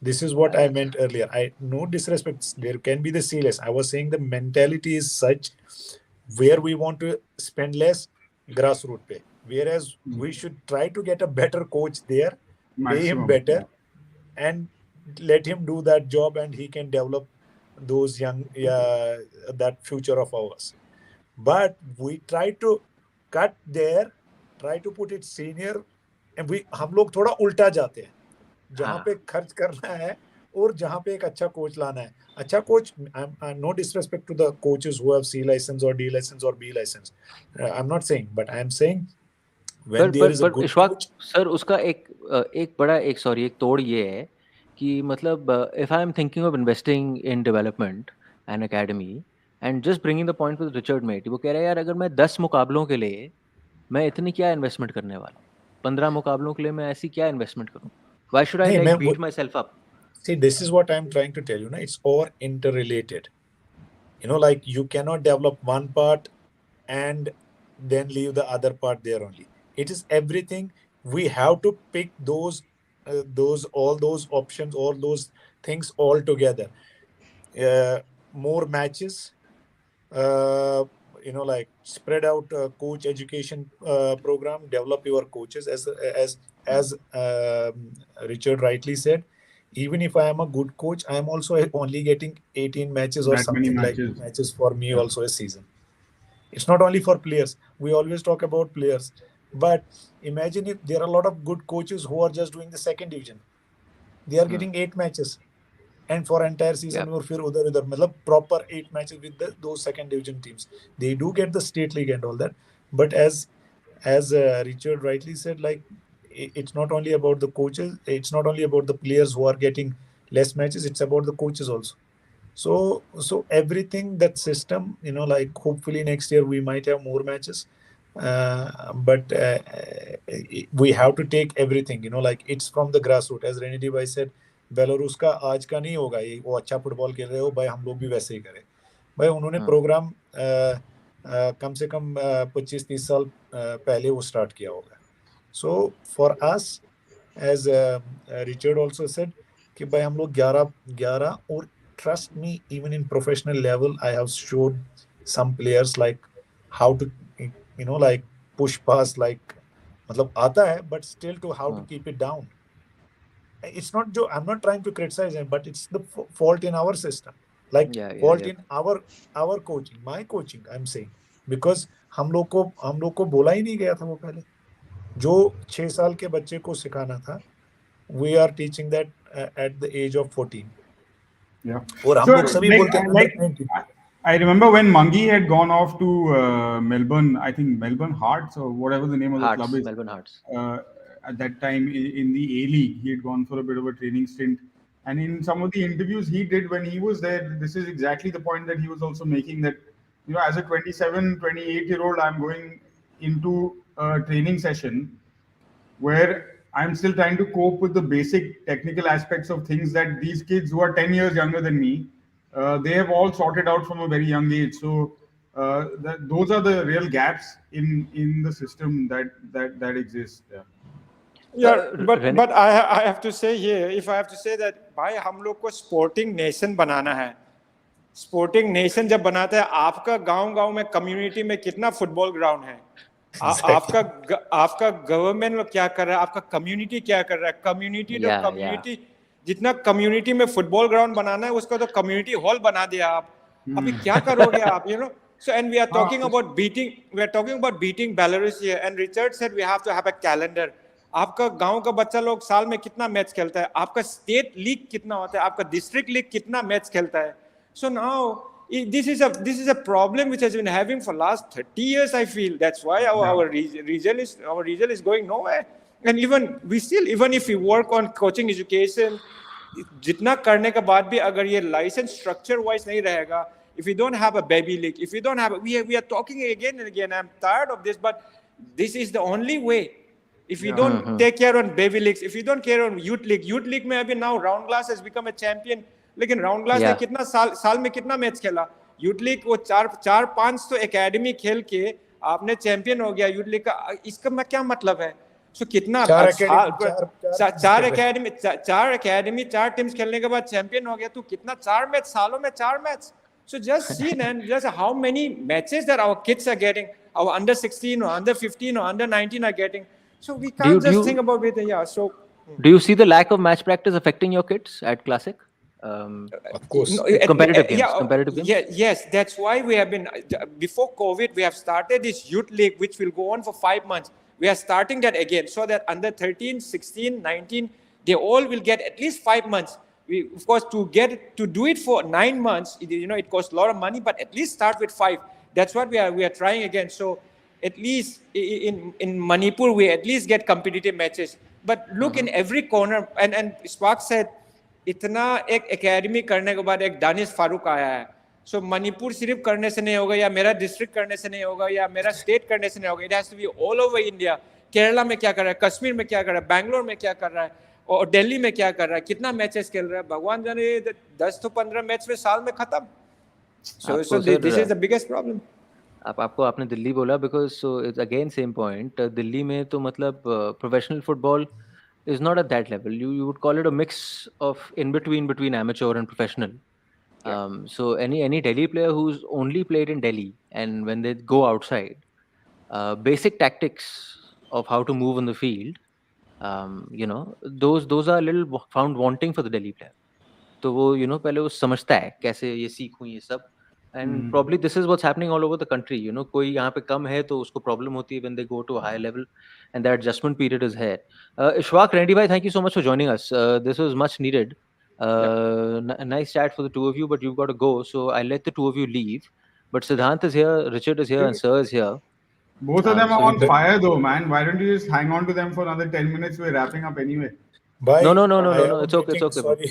This is what I meant earlier. No disrespect. There can be the C-less. I was saying the mentality is such where we want to spend less, grassroots pay. Whereas we should try to get a better coach there, pay him better, and let him do that job, and he can develop those young, that future of ours. But we try to cut there, try to put it senior, and हम लोग थोड़ा उल्टा जाते हैं, जहाँ पे खर्च करना है और जहाँ पे एक अच्छा कोच लाना है. अच्छा coach, no disrespect to the coaches who have C license or D license or B license. I'm not saying, but I'm saying when there is a good coach. Sir उसका एक बड़ा एक तोड़ ये है कि मतलब if I am thinking of investing in development and academy and just bringing the point with Richard mate, वो कह रहा है यार अगर मैं 10 मुकाबलों के लिए मैं इतनी क्या इन्वेस्टमेंट करने वाला हूँ, 15 मुकाबलों के लिए मैं ऐसी क्या इन्वेस्टमेंट करूँ? Why should I like beat myself up? See, this is what I'm trying to tell you. It's all interrelated. Like you cannot develop one part and then leave the other part there only. It is everything. We have to pick all those options, all those things all together. More matches, like spread out coach education program, develop your coaches, as Richard rightly said. Even if I am a good coach, I am also only getting 18 matches or something like matches for me also a season. It's not only for players. We always talk about players, but imagine if there are a lot of good coaches who are just doing the second division. They are getting 8 matches, and for entire season or फिर उधर मतलब proper 8 matches with those second division teams. They do get the state league and all that, but as Richard rightly said, like it's not only about the coaches, it's not only about the players who are getting less matches, it's about the coaches also. So everything, that system, like hopefully next year we might have more matches, but we have to take everything, like it's from the grassroots. As Renedy bhai said, Belarus का आज का नहीं होगा ये, वो अच्छा football खेल रहे हो भाई, हम लोग भी वैसे ही करें भाई. उन्होंने प्रोग्राम कम से कम 25-30 साल पहले वो स्टार्ट किया होगा. So for us, as Richard also said, कि भाई हम लोग 11 और trust me, even in professional level, I have showed some players like how to, like push pass, like मतलब आता है, but still to how to keep it down. It's not I'm not trying to criticize him, but it's the fault in our system, like fault in our coaching, my coaching, I'm saying, because हम लोग को बोला ही नहीं गया था वो पहले. जो 6 साल के बच्चे को सिखाना था, we are teaching that at the age of 14. Yeah. और हम लोग सभी बोलते हैं. I remember when Mangi had gone off to Melbourne, I think Melbourne Hearts or whatever the name of the club is. Melbourne Hearts. At that time in the A-League, he had gone for a bit of a training stint. And in some of the interviews he did when he was there, this is exactly the point that he was also making, that, as a 27, 28-year-old, I'm going into a training session where I'm still trying to cope with the basic technical aspects of things that these kids who are 10 years younger than me, they have all sorted out from a very young age. So those are the real gaps in the system that exists. But I have to say here, if I have to say that, भाई हम लोग को sporting nation बनाना है. Sporting nation जब बनाता है, आपका गांव में कम्युनिटी में कितना फुटबॉल ग्राउंड है, आपका गवर्नमेंट क्या कर रहा है, आपका कम्युनिटी क्या कर रहा है? कम्युनिटी जितना कम्युनिटी में फुटबॉल ग्राउंड बनाना है उसका तो कम्युनिटी हॉल बना दिया आप। अभी क्या करोगे आप? So and we are talking about beating Belarus here, and Richard said we have to have a calendar. आपका गांव का बच्चा लोग साल में कितना मैच खेलता है? आपका स्टेट लीग कितना होता है? आपका डिस्ट्रिक्ट लीग कितना मैच खेलता है? So now this is a problem which has been having for last 30 years. I feel that's why our region is going nowhere. And even if we work on coaching education, जितना करने के बाद भी अगर ये license structure wise नहीं रहेगा, if we don't have a baby league, if we don't have we are talking again and again, I'm tired of this, but this is the only way. If we don't take care on baby leagues, if we don't care on youth league में अभी now Round Glass has become a champion, लेकिन Round Glass ने कितना साल में कितना match खेला? Youth league वो 4-5 तो एकेडमी खेल के आपने चैंपियन हो गया यूथ लीग का, इसका क्या मतलब है? सो कितना 4 एकेडमी 4 टीम्स खेलने के बाद चैंपियन हो गया, तू कितना 4 मैच सालों में 4 match. So just see man, just how many matches that our kids are getting, our under 16 or under 15 or under 19 are getting. So we can't think about it. Yeah. So do you see the lack of match practice affecting your kids at Classic? Of course. Competitive games. Yes, that's why we have been, before COVID, we have started this youth league, which will go on for 5 months. We are starting that again, so that under 13, 16, 19, they all will get at least 5 months. Of course, to do it for 9 months, it costs a lot of money, but at least start with 5. That's what we are trying again. So at least in Manipur, we at least get competitive matches. But look in every corner, and Ishfaq said, इतना एक academy करने के बाद एक दानिश फारूक आया है. सो मणिपुर सिर्फ करने से नहीं होगा, या मेरा डिस्ट्रिक्ट करने से नहीं होगा, या मेरा स्टेट करने से नहीं होगा. It has to be all over India. Kerala में क्या कर रहा है, कश्मीर में क्या कर रहा है, बैंगलोर में क्या कर रहा है, और दिल्ली में क्या कर रहा है, कितना मैचेस खेल रहा है, भगवान जाने. 10 to 15 मैच में साल में खत्म. So this is the biggest problem. आपने दिल्ली बोला, because so it's again same point. Delhi में तो मतलब professional football is not at that level. You would call it a mix of in between amateur and professional. So any Delhi player who's only played in Delhi, and when they go outside, basic tactics of how to move on the field, those are a little found wanting for the Delhi player. तो वो पहले वो समझता है कैसे ये सीखूं ये सब. And probably this is what's happening all over the country. कोई यहाँ पे कम है तो उसको problem होती है when they go to a higher level, and that adjustment period is here. Ishfaq, Renedy bhai, thank you so much for joining us. This was much needed. Nice chat for the two of you, but you've got to go, so I'll let the two of you leave. But Siddhant is here, Richard is here, and Sir is here. Both of them are on fire though, man. Why don't you just hang on to them for another 10 minutes? We're wrapping up anyway. Bye. No. It's okay. Sorry.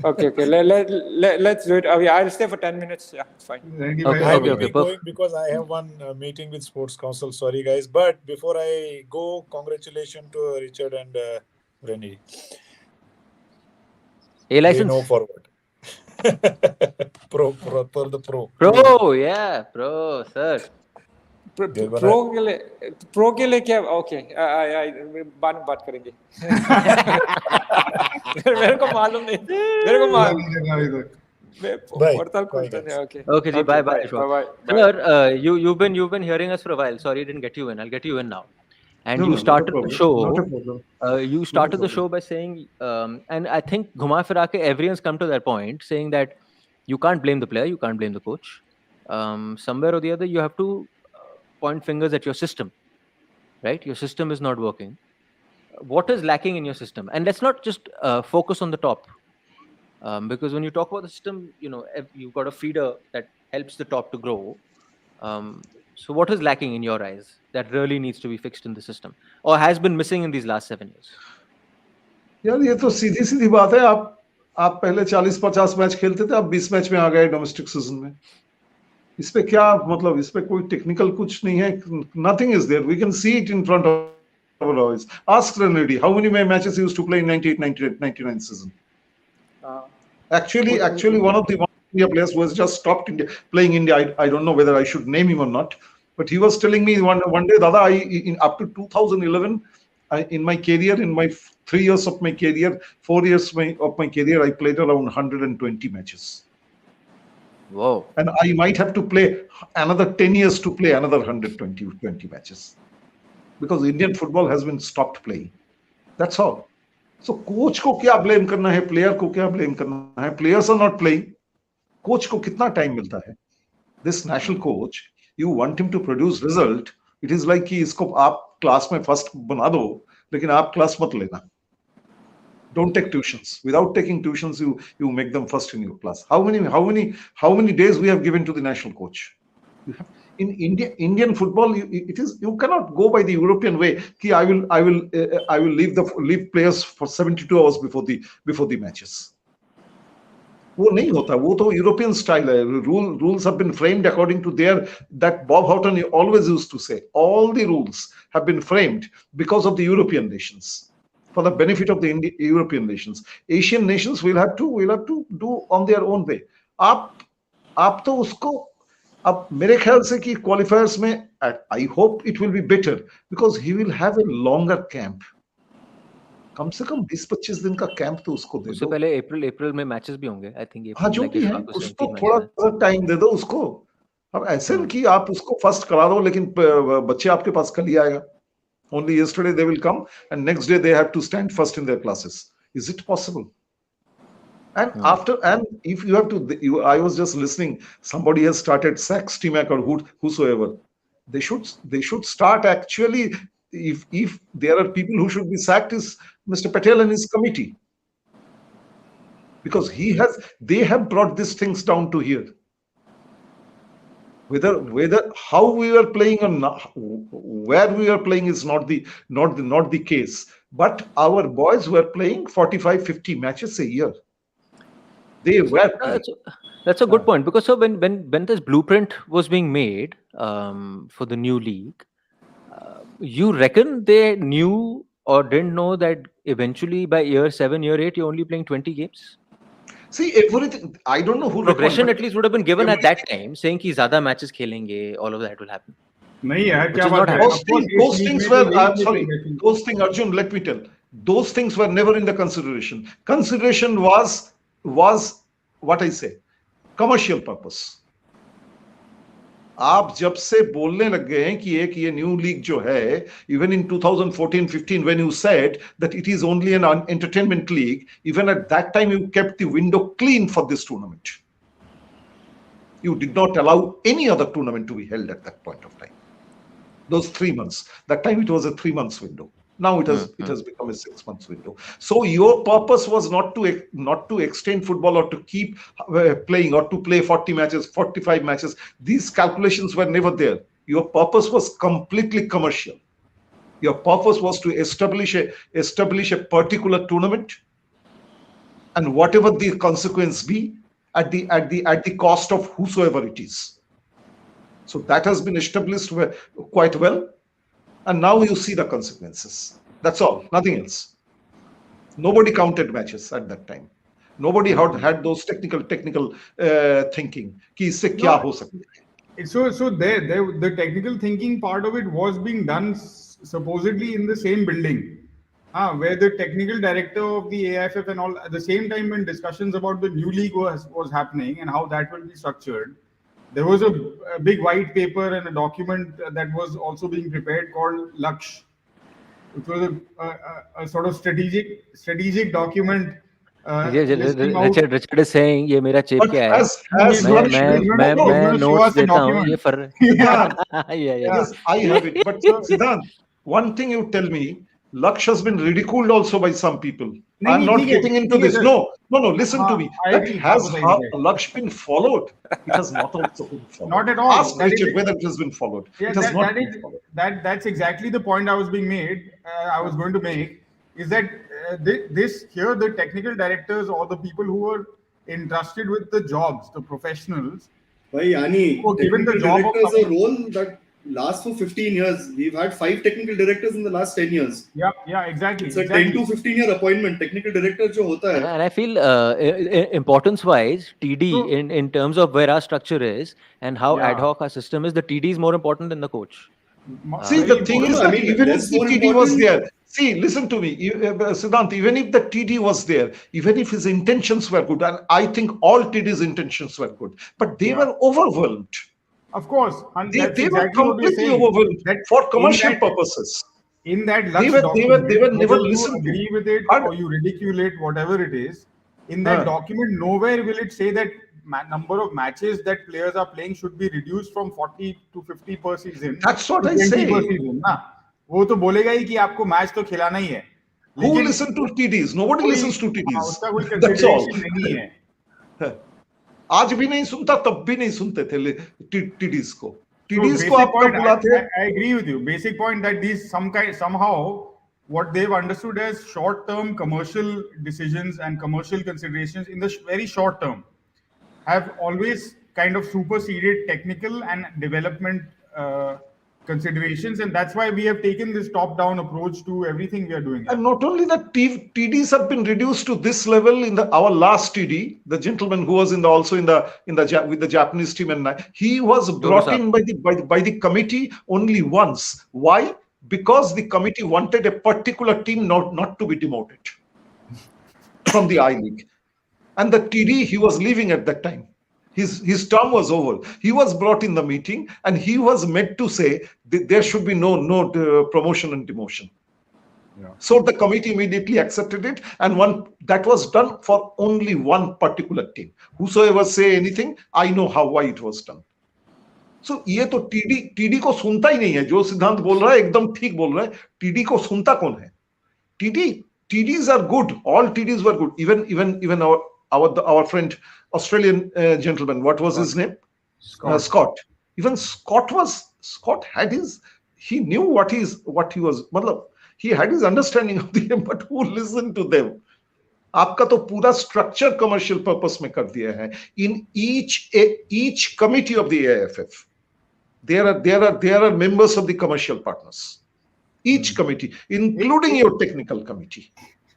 Okay. Let's do it. I'll stay for 10 minutes. Yeah, it's fine. I will be going because I have one meeting with Sports Council. Sorry, guys. But before I go, congratulations to Richard and Renedy. A license? No forward. Pro, Yeah, pro, sir. Pro के लिए क्या? Okay, बात करेंगे. मेरे को मालूम नहीं. Okay, bye. Sir, you've been hearing us for a while. Sorry, I didn't get you in. I'll get you in now. And you started the show. You started the show by saying, and I think Ghuma Fira ke everyone's come to that point, saying that you can't blame the player, you can't blame the coach. Somewhere or the other, you have to point fingers at your system, right? Your system is not working. What is lacking in your system? And let's not just focus on the top, because when you talk about the system, you've got a feeder that helps the top to grow. So what is lacking in your eyes that really needs to be fixed in the system, or has been missing in these last 7 years? यार ये तो सीधी बात है. आप पहले 40-50 match खेलते थे, आप 20 मैच में आ गए डोमेस्टिक सीजन में. इस पे क्या मतलब, इस पे कोई टेक्निकल कुछ नहीं है. Nothing is there. We can see it in front of our eyes. Ask Renedy how many matches he used to play in 98-99 season. Actually, one of the India players who has just stopped playing India. I don't know whether I should name him or not, but he was telling me one day, Dada, up to 2011, in my career, in my 3 years of my career, 4 years of my career, I played around 120 matches. Wow. And I might have to play another 10 years to play another 120 matches. because Indian football has been stopped playing. That's all. So coach को क्या blame करना है, player को क्या blame करना है? Players are not playing. Coach को कितना time मिलता है? This national coach, you want him to produce result. It is like कि इसको आप class में first बना दो, लेकिन आप class मत लेना. Don't take tuitions. Without taking tuitions, you make them first in your class. How many days we have given to the national coach? In Indian football, you cannot go by the European way. Ki I will leave players for 72 hours before the matches. वो नहीं होता. वो तो European style है. Rules have been framed according to that Bob Houghton always used to say. All the rules have been framed because of the European nations, for the benefit of the European nations. Asian nations will have to do on their own way. आप तो उसको अब मेरे ख्याल से कि qualifiers में I hope it will be better because he will have a longer camp. कम से कम 20-25 दिन का कैंप तो उसको दे दो. उससे पहले अप्रैल में मैचेस भी होंगे आई थिंक. हाँ, जो भी है उसको थोड़ा सा टाइम दे दो उसको. अब ऐसे नहीं कि आप उसको फर्स्ट करा दो लेकिन बच्चे आपके पास कल ही आएगा. Only yesterday they will come and next day they have to stand first in their classes. Is it possible? And if you have to, I was just listening. Somebody has started Stimac or whosoever. They should start actually. If there are people who should be sacked, is Mr. Patel and his committee, because they have brought these things down to here. Whether how we are playing or not, where we are playing is not the case. But our boys were playing 45-50 matches a year. They were. That's a good point, because so when this blueprint was being made for the new league, you reckon they knew or didn't know that eventually by year 7, year 8, you're only playing 20 games? See, everything. I don't know who. Progression at least would have been given at that time, saying कि ज़्यादा matches खेलेंगे, all of that will happen. नहीं यार, क्या बात है? Those things were. I'm sorry. Those things, Arjun. Let me tell. Those things were never in the consideration. Consideration was what I say, commercial purpose. आप जब से बोलने लग गए हैं कि एक ये न्यू लीग जो है, even in 2014-15 when you said that it is only an entertainment league, even at that time you kept the window clean for this tournament. You did not allow any other tournament to be held at that point of time. Those 3 months. That time it was a 3 months window. Now it has become a 6 months window. So your purpose was not to extend football or to keep playing or to play 40 matches, 45 matches. These calculations were never there. Your purpose was completely commercial. Your purpose was to establish a particular tournament, and whatever the consequence be, at the cost of whosoever it is. So that has been established quite well. And now you see the consequences. That's all, nothing else. Nobody counted matches at that time. Nobody had those technical thinking. कि इससे क्या हो सकता है? So the technical thinking part of it was being done supposedly in the same building, where the technical director of the AIFF and all, at the same time when discussions about the new league was happening and how that will be structured. There was a big white paper and a document that was also being prepared called Laksh, which was a sort of strategic document. Richard is saying, "ये मेरा chip क्या है?" मैं notes देता हूँ. ये फर. Yes, I have it. But Siddhant, one thing you tell me, Laksh has been ridiculed also by some people. I'm not getting into this. No. Listen to me. Has Laksh been followed? It has not also been followed. Not at all. Ask Richard whether it has been followed. Yeah, it has not been followed. That's exactly the point I was going to make. Is that the technical directors or the people who were entrusted with the jobs, the professionals, were given the job of a role that lasts for 15 years. We've had 5 technical directors in the last 10 years. Yeah, exactly. It's a 10 to 15 year appointment. Technical director jo hota hai. And I feel importance wise, TD in terms of where our structure is and how ad hoc our system is, the TD is more important than the coach. See, the thing is, even if the TD was there, see, listen to me, Siddhant, even if the TD was there, even if his intentions were good, and I think all TD's intentions were good, but they were overwhelmed. Of course, and They that's were exactly what we're completely saying. overwhelmed That for in commercial that purposes. in that They Lux were document, never whether you listened to. agree with it And or you ridicule it, whatever it is, in that document, nowhere will it say that number of matches that players are playing should be reduced from 40 to 50 per season that's what to I 20 per say. season. ना वो तो बोलेगा ही कि आपको match तो खिलाना ही है, Who लेकिन listen to TDs? Nobody कोई listens to TDs. उसका कोई That's all. कंसिडरेशन नहीं है. आज भी नहीं सुनता, तब भी नहीं सुनते थे टीडीज को. So टीडीज को basic आप point, कब बुलाते? I agree with you. Basic point that these somehow what they've understood as short-term commercial decisions and commercial considerations in the very short term have always kind of superseded technical and development considerations, and that's why we have taken this top-down approach to everything we are doing. And not only that, TDs have been reduced to this level in our last TD, the gentleman who was also with the Japanese team, and he was brought in by the committee only once. Why? Because the committee wanted a particular team not to be demoted from the I League, and the TD, he was leaving at that time. His term was over. He was brought in the meeting, and he was meant to say there should be no promotion and demotion. Yeah. So the committee immediately accepted it, and that was done for only one particular team. Whosoever say anything, I know why it was done. So ये तो TD को सुनता ही नहीं है. जो सिद्धांत बोल रहा है एकदम ठीक बोल रहा है. TD को सुनता कौन है? TDs are good. All TDs were good. Even our friend Australian gentleman, what was his name? Scott. Even Scott had he knew what he was. He had his understanding of the game, but who listened to them? आपका तो पूरा structure commercial purpose में कर दिया है. In each committee of the AIFF, there are members of the commercial partners. Each committee, including your technical committee.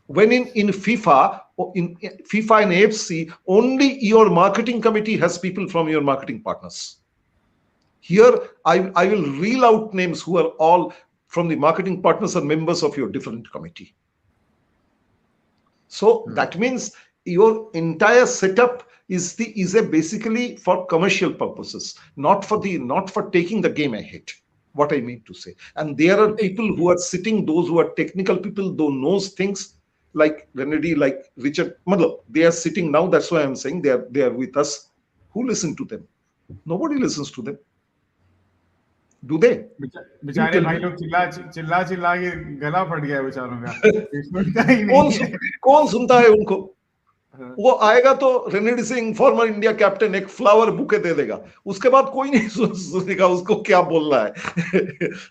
When in FIFA and AFC, only your marketing committee has people from your marketing partners. Here, I will reel out names who are all from the marketing partners and members of your different committee. So that means your entire setup is basically for commercial purposes, not for taking the game ahead. What I mean to say, and there are people who are sitting, those who are technical people, those knows things like Renedy, like Richard. They are sitting now. That's why I'm saying they are with us. Who listen to them? Nobody listens to them. Do they? बेचारे भाई लोग चिल्ला के गला फट गया बेचारों का. कौन सुनता है उनको? वो आएगा तो Renedy Singh farmer India captain एक फ्लावर बुके दे देगा, उसके बाद कोई नहीं सुनेगा उसको क्या बोल रहा है.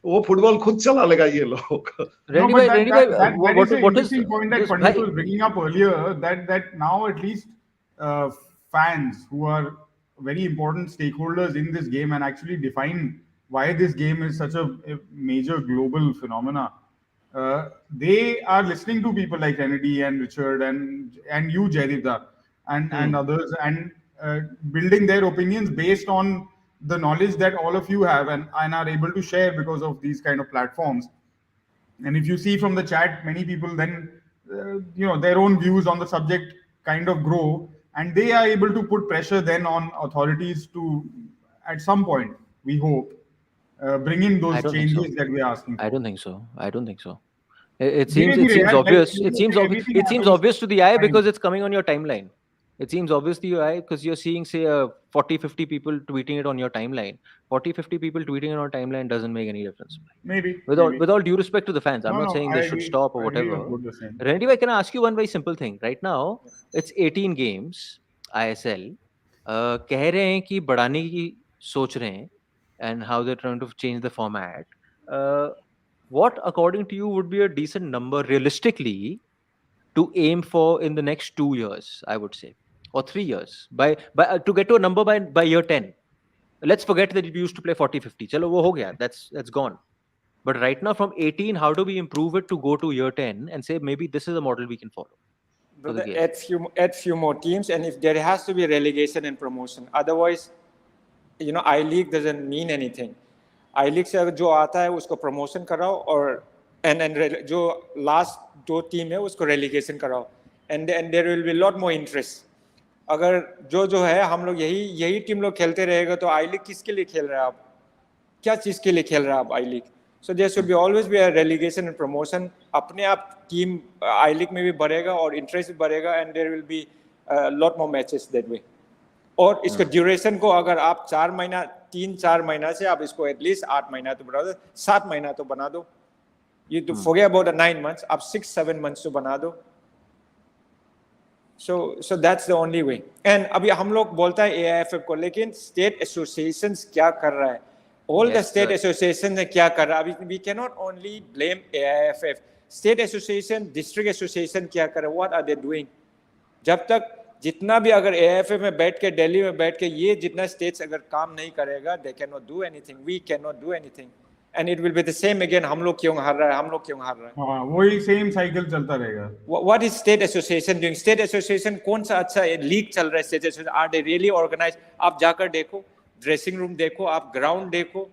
वो फुटबॉल खुद चला लेगा ये लोग. What is the interesting point that Pandit was bringing up earlier, that now at least fans who are very important stakeholders in this game and actually define why this game is such a major global phenomena, they are listening to people like Renedy and Richard and you, Jaydeep, and others, and building their opinions based on the knowledge that all of you have and are able to share because of these kind of platforms. And if you see from the chat, many people then, their own views on the subject kind of grow, and they are able to put pressure then on authorities to, at some point, we hope, bring in those changes that we are asking for. I don't think so. It seems obvious. It seems obvious to the eye because it's coming on your timeline. It seems obvious to your eye because you're seeing, say, 40-50 people tweeting it on your timeline. 40-50 people tweeting it on timeline doesn't make any difference. Maybe. With all due respect to the fans, I'm not saying they should stop or whatever. Renedy, can I ask you one very simple thing? Right now, it's 18 games, ISL. कह रहे हैं कि बढ़ाने की सोच रहे हैं, and how they're trying to change the format. What, according to you, would be a decent number realistically to aim for in the next 2 years, I would say, or 3 years, by to get to a number by year 10? Let's forget that we used to play 40-50. Chalo, wo ho gaya. That's gone. But right now, from 18, how do we improve it to go to year 10 and say maybe this is a model we can follow? Add few more teams, and if there has to be relegation and promotion, otherwise, I League doesn't mean anything. I League से अगर जो आता है उसको promotion कराओ और and जो last 2 team है उसको relegation कराओ, and there will be a lot more interest. अगर जो है हम लोग यही टीम लोग खेलते रहेगा तो आई लीग किसके लिए खेल रहे हैं आप, क्या चीज़ के लिए खेल रहे हैं आप I League? So there should be always be a relegation and promotion. अपने आप टीम आई लीग में भी बढ़ेगा और इंटरेस्ट भी बढ़ेगा and there will be lot more matches that way. और इसका ड्यूरेशन को अगर आप 3-4 महीना से आप इसको एटलीस्ट 8 महीना तो बढ़ा दो, 7 महीना तो बना दो. You to forget about the 9 months, आप 6-7 months तो बना दो. So that's the only way. And अभी हम लोग बोलता है AIFF को, लेकिन state associations क्या कर रहा है? All the state associations ने क्या कर रहा है? अभी we cannot only blame AIFF. State association, district association क्या कर रहा है? What are they doing? जब तक जितना भी अगर AIFF में बैठ के दिल्ली में बैठ के ये जितना states अगर काम नहीं करेगा, they cannot do anything. We cannot do anything. And it will be the same again. हम लोग क्यों हार रहा है? हाँ, वही सेम साइकिल चलता रहेगा. What is state association doing? State association कौन सा अच्छा लीग चल रहा है? State association are they really organized? आप जाकर देखो, ड्रेसिंग रूम देखो, आप ग्राउंड देखो,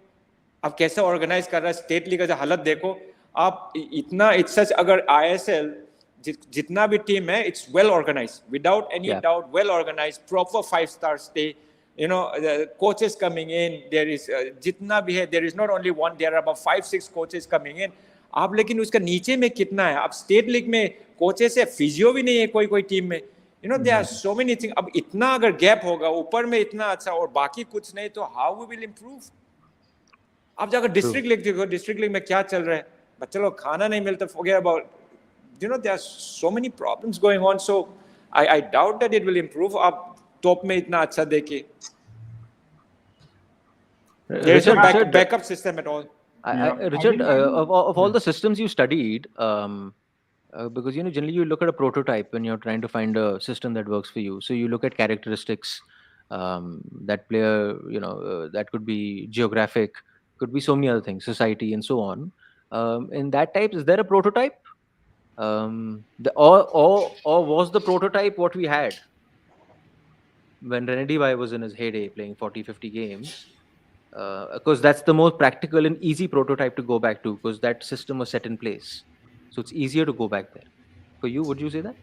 आप कैसे ऑर्गेनाइज कर रहा है स्टेट लीग का हालत देखो. आप इतना इट्स सच अगर ISL जितना भी टीम है it's well organize, without any doubt well organize, proper 5-star stay. You know, the coaches coming in, there is जितना भी है, there is not only one, there are about 5-6 coaches coming in. आप लेकिन उसका नीचे में कितना है? आप स्टेट लीग में कोचेस है, फिजियो भी नहीं है कोई टीम में. You know, there are so many things. अब इतना अगर गैप होगा, ऊपर में इतना अच्छा और बाकी कुछ नहीं, तो how we will improve? आप जाकर डिस्ट्रिक्ट लीग देखो, डिस्ट्रिक्ट लीग में क्या चल रहा है? बच्चे लोग खाना नहीं मिलता, forget about. You know, there are so many problems going on. So I doubt that it will improve. आप टॉप में इतना अच्छा देखे. There is no backup system at all. Richard, of all the systems you studied, because generally you look at a prototype when you're trying to find a system that works for you. So you look at characteristics that player, that could be geographic, could be so many other things, society and so on. In that type, is there a prototype? Or was the prototype what we had when Renedy was in his heyday playing 40-50 games? Because that's the most practical and easy prototype to go back to, because that system was set in place. So it's easier to go back there. For you, would you say that?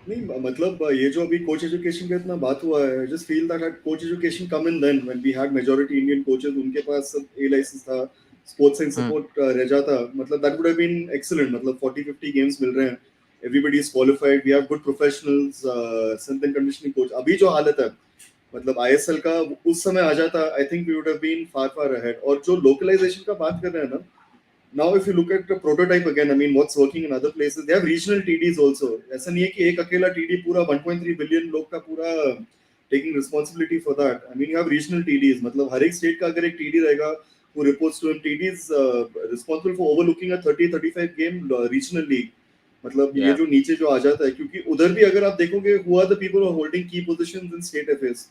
नहीं, मतलब ये जो अभी coach education का इतना बात हुआ है, just feel that had coach education come in then when we had majority Indian coaches, उनके पास सब A license था, sports science support रह जाता, मतलब that would have been excellent. मतलब 40-50 games मिल रहे हैं, everybody is qualified, we have good professionals, strength and conditioning coach. अभी जो हालत है, मतलब ISL का उस समय आ जाता, I think we would have been far ahead. और जो localization का बात कर रहे हैं ना, now if you look at the prototype again, I mean what's working in other places, they have regional TDs also. ऐसा नहीं है कि एक अकेला TD पूरा 1.3 billion लोग का पूरा taking responsibility for that. I mean you have regional TDs, मतलब हर एक state का अगर एक TD रहेगा who reports to him, TD is responsible for overlooking a 30-35 game regional league. मतलब ये जो नीचे जो आ जाता है, क्योंकि उधर भी अगर आप देखोगे who are the people who are holding key positions in state FAs,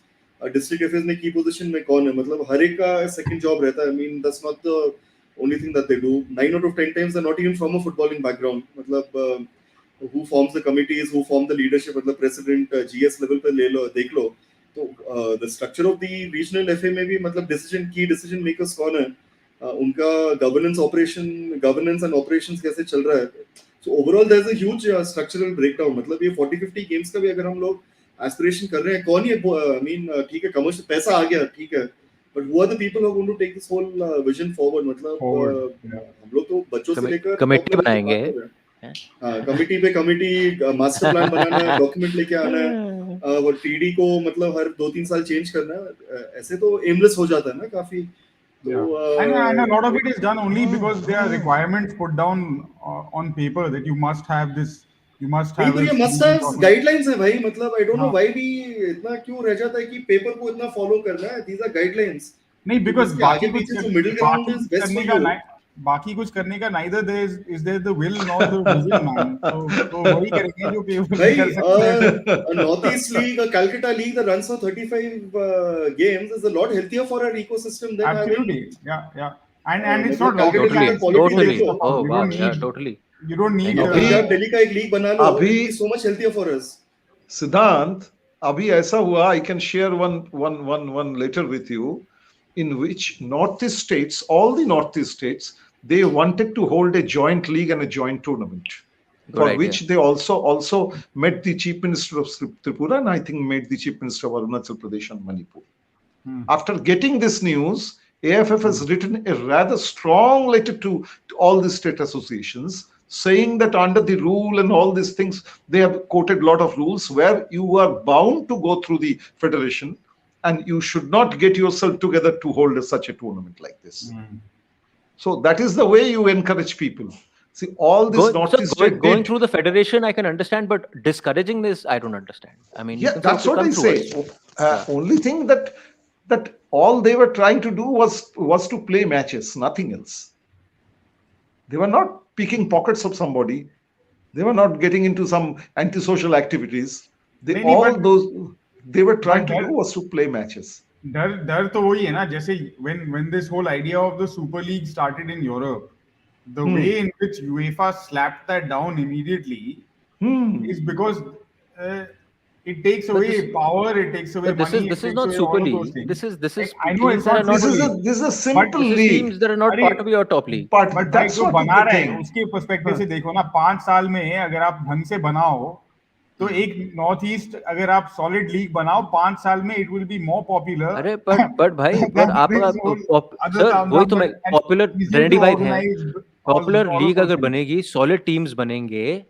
district FAs में key position में कौन है, मतलब हर एक का second job रहता है. I mean that's not the only thing that they do. 9 out of 10 times they're not even from a footballing background. मतलब who forms the committees, who form the leadership, मतलब president GS level पे ले लो देख लो, तो the structure of the regional FA में भी मतलब key decision makers कौन है, उनका governance and operations कैसे चल रहा है. So overall there's a huge structural breakdown. मतलब ये 40-50 games का भी अगर हम लोग aspiration कर रहे हैं, कौन ये I mean ठीक है, commercial पैसा आ गया, ठीक है, but who are the people who are going to take this whole vision forward? मतलब हम लोग तो बच्चों से लेकर कमेटी बनाएंगे, कमेटी पे कमेटी, मास्टर प्लान बनाना है, डॉक्यूमेंट लेके आना है, वो टीडी को मतलब हर 2-3 साल चेंज करना है, ऐसे तो एमलेस हो जाता है ना काफी. And a lot of it is done only because there are requirements put down on paper that you must have this, you must have. तो ये must have guidelines है भाई, मतलब I don't know why भी इतना क्यों रह जाता है कि पेपर को इतना फॉलो करना है. These are guidelines. नहीं, because बाकी कुछ middle ground is best for you. बाकी कुछ करने का neither is there the will nor the vision, man. तो वही करेंगे जो पेपर कर सकते हैं. North East League, a Calcutta League that runs for 35 games is a lot healthier for our ecosystem than absolutely having, yeah. And it's not totally. Oh wow, yeah, totally. You don't need Delhi का एक league बना लो, अभी so much healthier for us. सिद्धांत, अभी ऐसा हुआ, I can share one letter with you in which Northeast states, all the Northeast states, they wanted to hold a joint league and a joint tournament. Good idea. which they also met the Chief Minister of Tripura and I think met the Chief Minister of Arunachal Pradesh and Manipur. After getting this news, AFF has written a rather strong letter to all the state associations saying that under the rule and all these things, they have quoted a lot of rules where you are bound to go through the federation and you should not get yourself together to hold such a tournament like this. So that is the way you encourage people. See, all this going through the federation, I can understand, but discouraging this, I don't understand. I mean, yeah, that's what I say. Only thing that all they were trying to do was to play matches, nothing else. They were not picking pockets of somebody. They were not getting into some antisocial activities. They were trying to do was to play matches. डर तो वही है ना, जैसे when this whole idea of the Super League started in Europe, the way in which UEFA slapped that down immediately is because it takes away power, it takes away money. This is not Super League. This is I know it's not. This is a simple league. Teams that are not part of your top league. But that's what बना रहे हैं उसके perspective से देखो ना, 5 साल में अगर आप ढंग से बनाओ तो एक नॉर्थ ईस्ट अगर आप सॉलिड लीग बनाओ 5 साल में it will be more popular. अरे but भाई पर आप सर वही तो मैं पॉपुलर रेडी भाई है. पॉपुलर लीग अगर बनेगी, सॉलिड टीम्स बनेंगे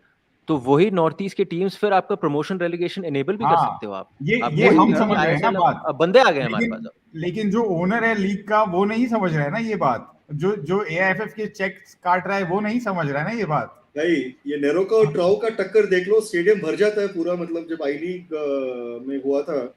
तो वही नॉर्थ ईस्ट के टीम्स फिर आपका प्रमोशन रेलेगेशन एनेबल भी कर सकते हो आप. ये हम समझ रहे हैं ना बात. अब बंदे आ गए हमारे पास. लेकिन जो ओनर है लीग का वो नहीं समझ रहा है ना ये बात. जो एआईएफएफ के चेक्स काट रहा है वो नहीं समझ रहा है ना ये बात. भाई ये नेरोका और ट्राउ का टक्कर देख लो, स्टेडियम भर जाता है पूरा. मतलब जब आई लीग में हुआ था,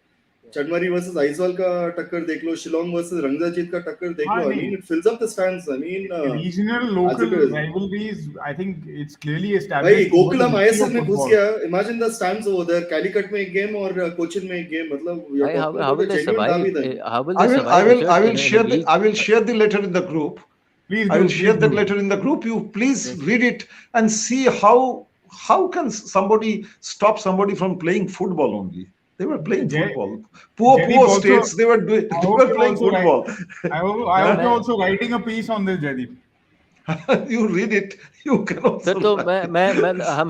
चंडमारी वर्सेस आइजवाल का टक्कर देख लो, शिलोंग वर्सेस रंगजाजीत का टक्कर देख लो. I mean, it fills up the stands. I mean, regional local rivalries, I think it's clearly established. भाई गोकुलम आईएसएल में घुस गया. Imagine the stands over there. Calicut में एक गेम और कोचिन में एक गेम. मतलब how will they survive? I will share the letter in the group. I will share that letter in the group. You please read it and see how can somebody stop somebody from playing football only. They were playing football. Poor states. They were playing football. I hope you're also writing a piece on this, Jaideep. You read it. You can also. तो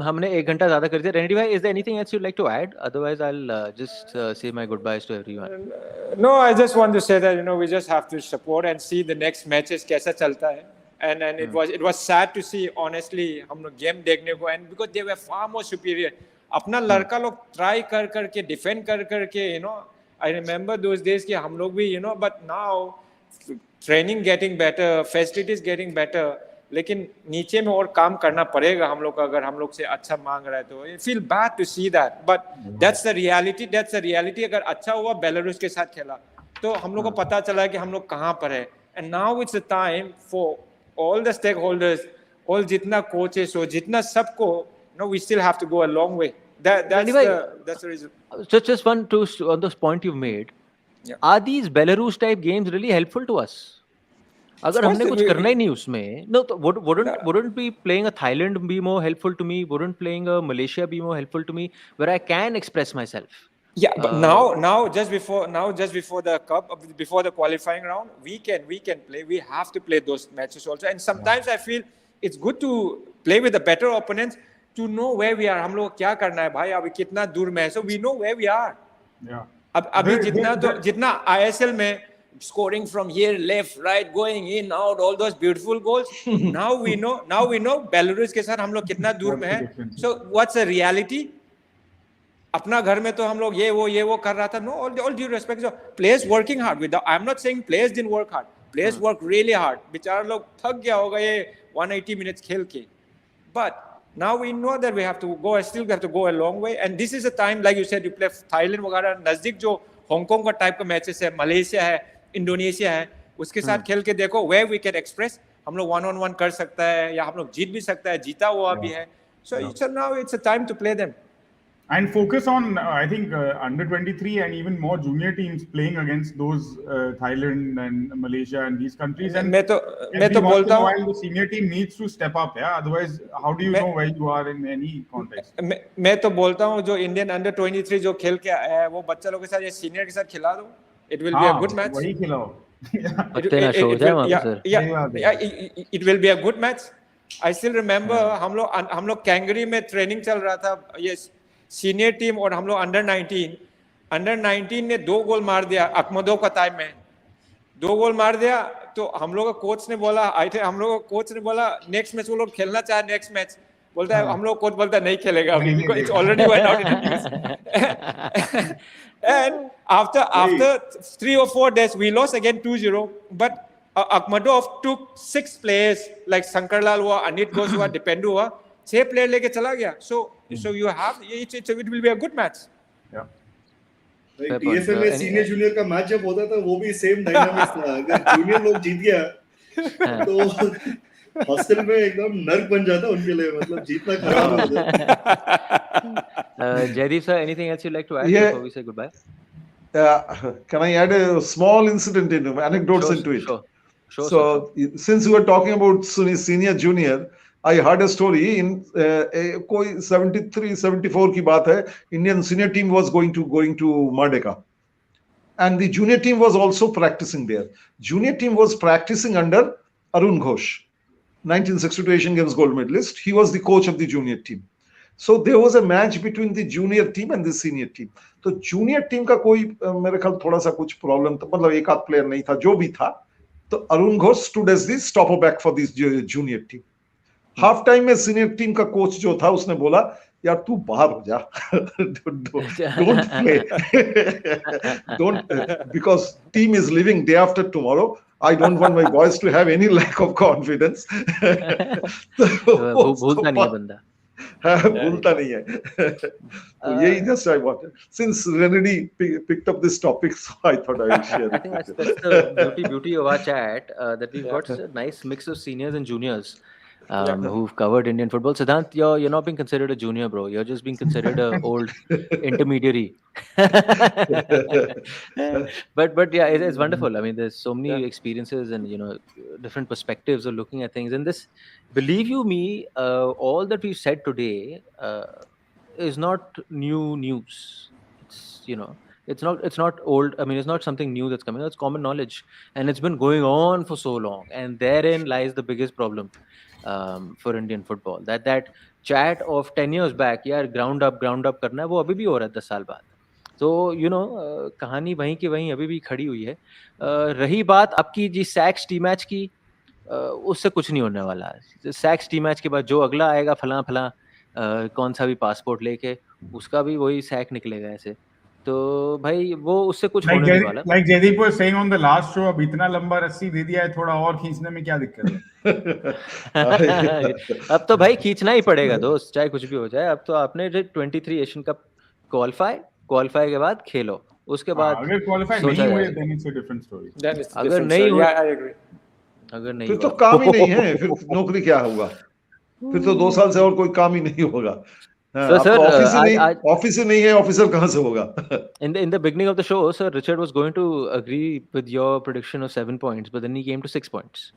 हमने 1 घंटा ज़्यादा कर दिया. Renedy bhai, is there anything else you'd like to add? Otherwise, I'll just say my goodbyes to everyone. No, I just want to say that we just have to support and see the next matches कैसा चलता है. And it was sad to see, honestly, हम लोग game देखने को, and because they were far more superior. अपना लड़का लोग ट्राई कर के डिफेंड कर के I remember those days कि हम लोग भी but now training getting better, facilities getting better, लेकिन नीचे में और काम करना पड़ेगा हम लोग का. अगर हम लोग से अच्छा मांग रहा है तो I feel bad to see that, but that's the reality. अगर अच्छा हुआ बेलारूस के साथ खेला तो हम लोग को पता चला कि हम लोग कहाँ पर है. And now it's the time for all the stakeholders, all जितना coaches हो, जितना सबको, we still have to go a long way. That's the reason. Just on this point you've made, are these Belarus type games really helpful to us? अगर हमने कुछ करना ही नहीं उसमें, no, wouldn't be playing a Thailand be more helpful to me? Wouldn't playing a Malaysia be more helpful to me, where I can express myself? Yeah, but now just before the cup, before the qualifying round, we can play. We have to play those matches also. And sometimes I feel it's good to play with the better opponents to know where we are. हम लोग क्या करना है भाई, अभी कितना दूर में है, so we know where we are. Yeah. अब अभी जितना ISL में scoring from here, left, right, going in, out, all those beautiful goals. now we know Belarus के साथ हम लोग कितना दूर में है. So what's the reality? अपना घर में तो हम लोग ये वो कर रहा था. No, all due respect, so players working hard. I'm not saying players didn't work hard. Players work really hard. बेचारा लोग थक गया होगा ये 180 minutes खेल के. But now we know that we have to go. Still have to go a long way. And this is a time, like you said, you play Thailand वगैरह. नजदीक जो हांगकांग का टाइप का मैचेस है, Malaysia है, Indonesia है, उसके साथ खेल के देखो where we can express. हम लोग 1-on-1 कर सकता है, या हम लोग जीत भी सकता है, जीता हुआ भी है. So now it's a time to play them. And focus on, I think, under 23 and even more junior teams playing against those Thailand and Malaysia and these countries. And मैं तो बोलता हूँ, the senior team needs to step up. Yeah, otherwise, how do you know where you are in any context? मैं तो बोलता हूँ जो Indian under 23 जो खेल के आया है, वो बच्चा लोग के साथ या senior के साथ खिला दो. It will be a good match. वही खिलाओ. It will be a good match. I still remember हम लोग कैंगरी में ट्रेनिंग चल रहा था, ये सीनियर टीम और हम लोग अंडर 19 ने 2 गोल मार दिया अकमदों का टाइम में, 2 गोल मार दिया। तो हम लोग का कोच ने बोला नेक्स्ट मैच वो लोग खेलना चाहे, नेक्स्ट मैच बोलता है, हम लोग कोच बोलता है नहीं खेलेगा अभी, because it's already went out in the news. And after 3 or 4 days we lost again 2-0, but Akhmadov took 6 players like Sankarlal हुआ, Anit Ghosh हुआ, Dipendu हुआ, 6 प्लेयर लेके चला गया। So you have it will be a good match. Yeah. TFL में senior junior का match जब होता था वो भी सेम डायनामिक्स था। अगर जूनियर लोग जीत गया तो हॉस्टल में एकदम नर्क बन जाता उनके लिए, मतलब जीतना खराब होता। Jaideep sir, anything else you'd like to add before we say goodbye? Can I add a small incident anecdotes into it? Sure. So since you were talking about senior junior, I heard a story in कोई 73-74 की बात है, Indian senior team was going to Mardeka, and the junior team was also practicing there. Junior team was practicing under Arun Ghosh, 1962 Asian Games gold medalist. He was the coach of the junior team. So there was a match between the junior team and the senior team. तो junior team का कोई मेरे ख्याल थोड़ा सा कुछ problem था, मतलब एक आध प्लेयर नहीं था, जो भी था, तो Arun Ghosh stood as the stopper back for this junior team. Half time में सीनियर टीम का कोच जो था उसने बोला, यार तू बाहर हो जा, don't play, because team is leaving day after tomorrow. I don't want my boys to have any lack of confidence. भूलता नहीं है बंदा, भूलता नहीं है। तो यही just I wanted, since Renedy picked up this topic, so I thought I would share it. I think that's the beauty of our chat, that we've got a nice mix of seniors and juniors who've covered Indian football. Siddhant, you're not being considered a junior, bro. You're just being considered an old intermediary. But yeah, it's wonderful. I mean, there's so many experiences and different perspectives of looking at things. And this, believe you me, all that we've said today is not new news. It's not old. I mean, it's not something new that's coming. It's common knowledge, and it's been going on for so long. And therein lies the biggest problem for Indian football. That chat of 10 years back, यार ground up करना है, वो अभी भी हो रहा है 10 साल बाद. तो कहानी वहीं की वहीं अभी भी खड़ी हुई है. रही बात आपकी जी सैक्स टी मैच की, उससे कुछ नहीं होने वाला. सैक्स टी मैच के बाद जो अगला आएगा फला कौन सा भी पासपोर्ट लेके, उसका भी वही सैक निकलेगा ऐसे. तो भाई वो उससे कुछ होने नहीं वाला. Like Jaideep was saying on the last show, अब इतना लंबा रस्सी दे दिया है, थोड़ा और खींचने में क्या दिक्कत है? अब तो भाई खींचना ही पड़ेगा दोस्त, चाहे कुछ भी हो जाए. अब तो आपने 23 एशियन कप क्वालिफाई के बाद खेलो, उसके बाद अगर क्वालिफाई नहीं हुए then it's a different story. अगर नहीं हुए, I agree. अगर नहीं फिर तो काम ही नहीं है, फिर नौकरी क्या होगा? फिर तो 2 साल से और कोई काम ही नहीं होगा. ऑफिस ही नहीं है, ऑफिसर कहाँ से होगा? In the beginning of the show, sir, Richard was going to agree with your prediction of 7 points, but then he came to 6 points.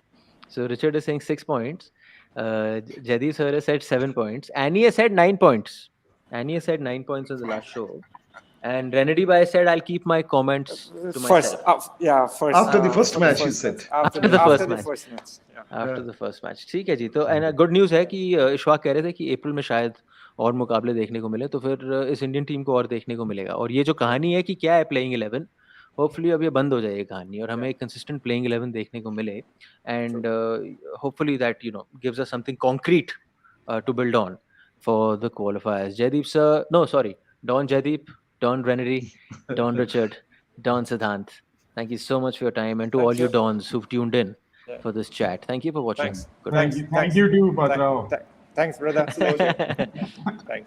So Richard is saying 6 points. Jaideep sir has said 7 points. Annie has said 9 points. Annie has said 9 points on the last show. And Renedy Bhai said, I'll keep my comments to myself. First. After the first match, he said. After the first match. After the first match. ठीक है जी. तो good news है कि इशफाक कह रहे थे कि अप्रैल में शायद और मुकाबले देखने को मिले, तो फिर इस इंडियन टीम को और देखने को मिलेगा. और ये जो कहानी है कि क्या है प्लेइंग 11, होपफुली अब ये बंद हो जाए ये कहानी और हमें एक कंसिस्टेंट प्लेइंग 11 देखने को मिले. And hopefully that gives us something concrete to build on for the qualifiers. Jaideep sir, no sorry, Don Jaideep, Don Renedy, Don Richard, Don Siddhant, thank you so much for your time, and to all you Dons who've tuned in for this chat. Thank you for watching. Thanks. Thank you too, Patrao. Thanks, brother. Thanks.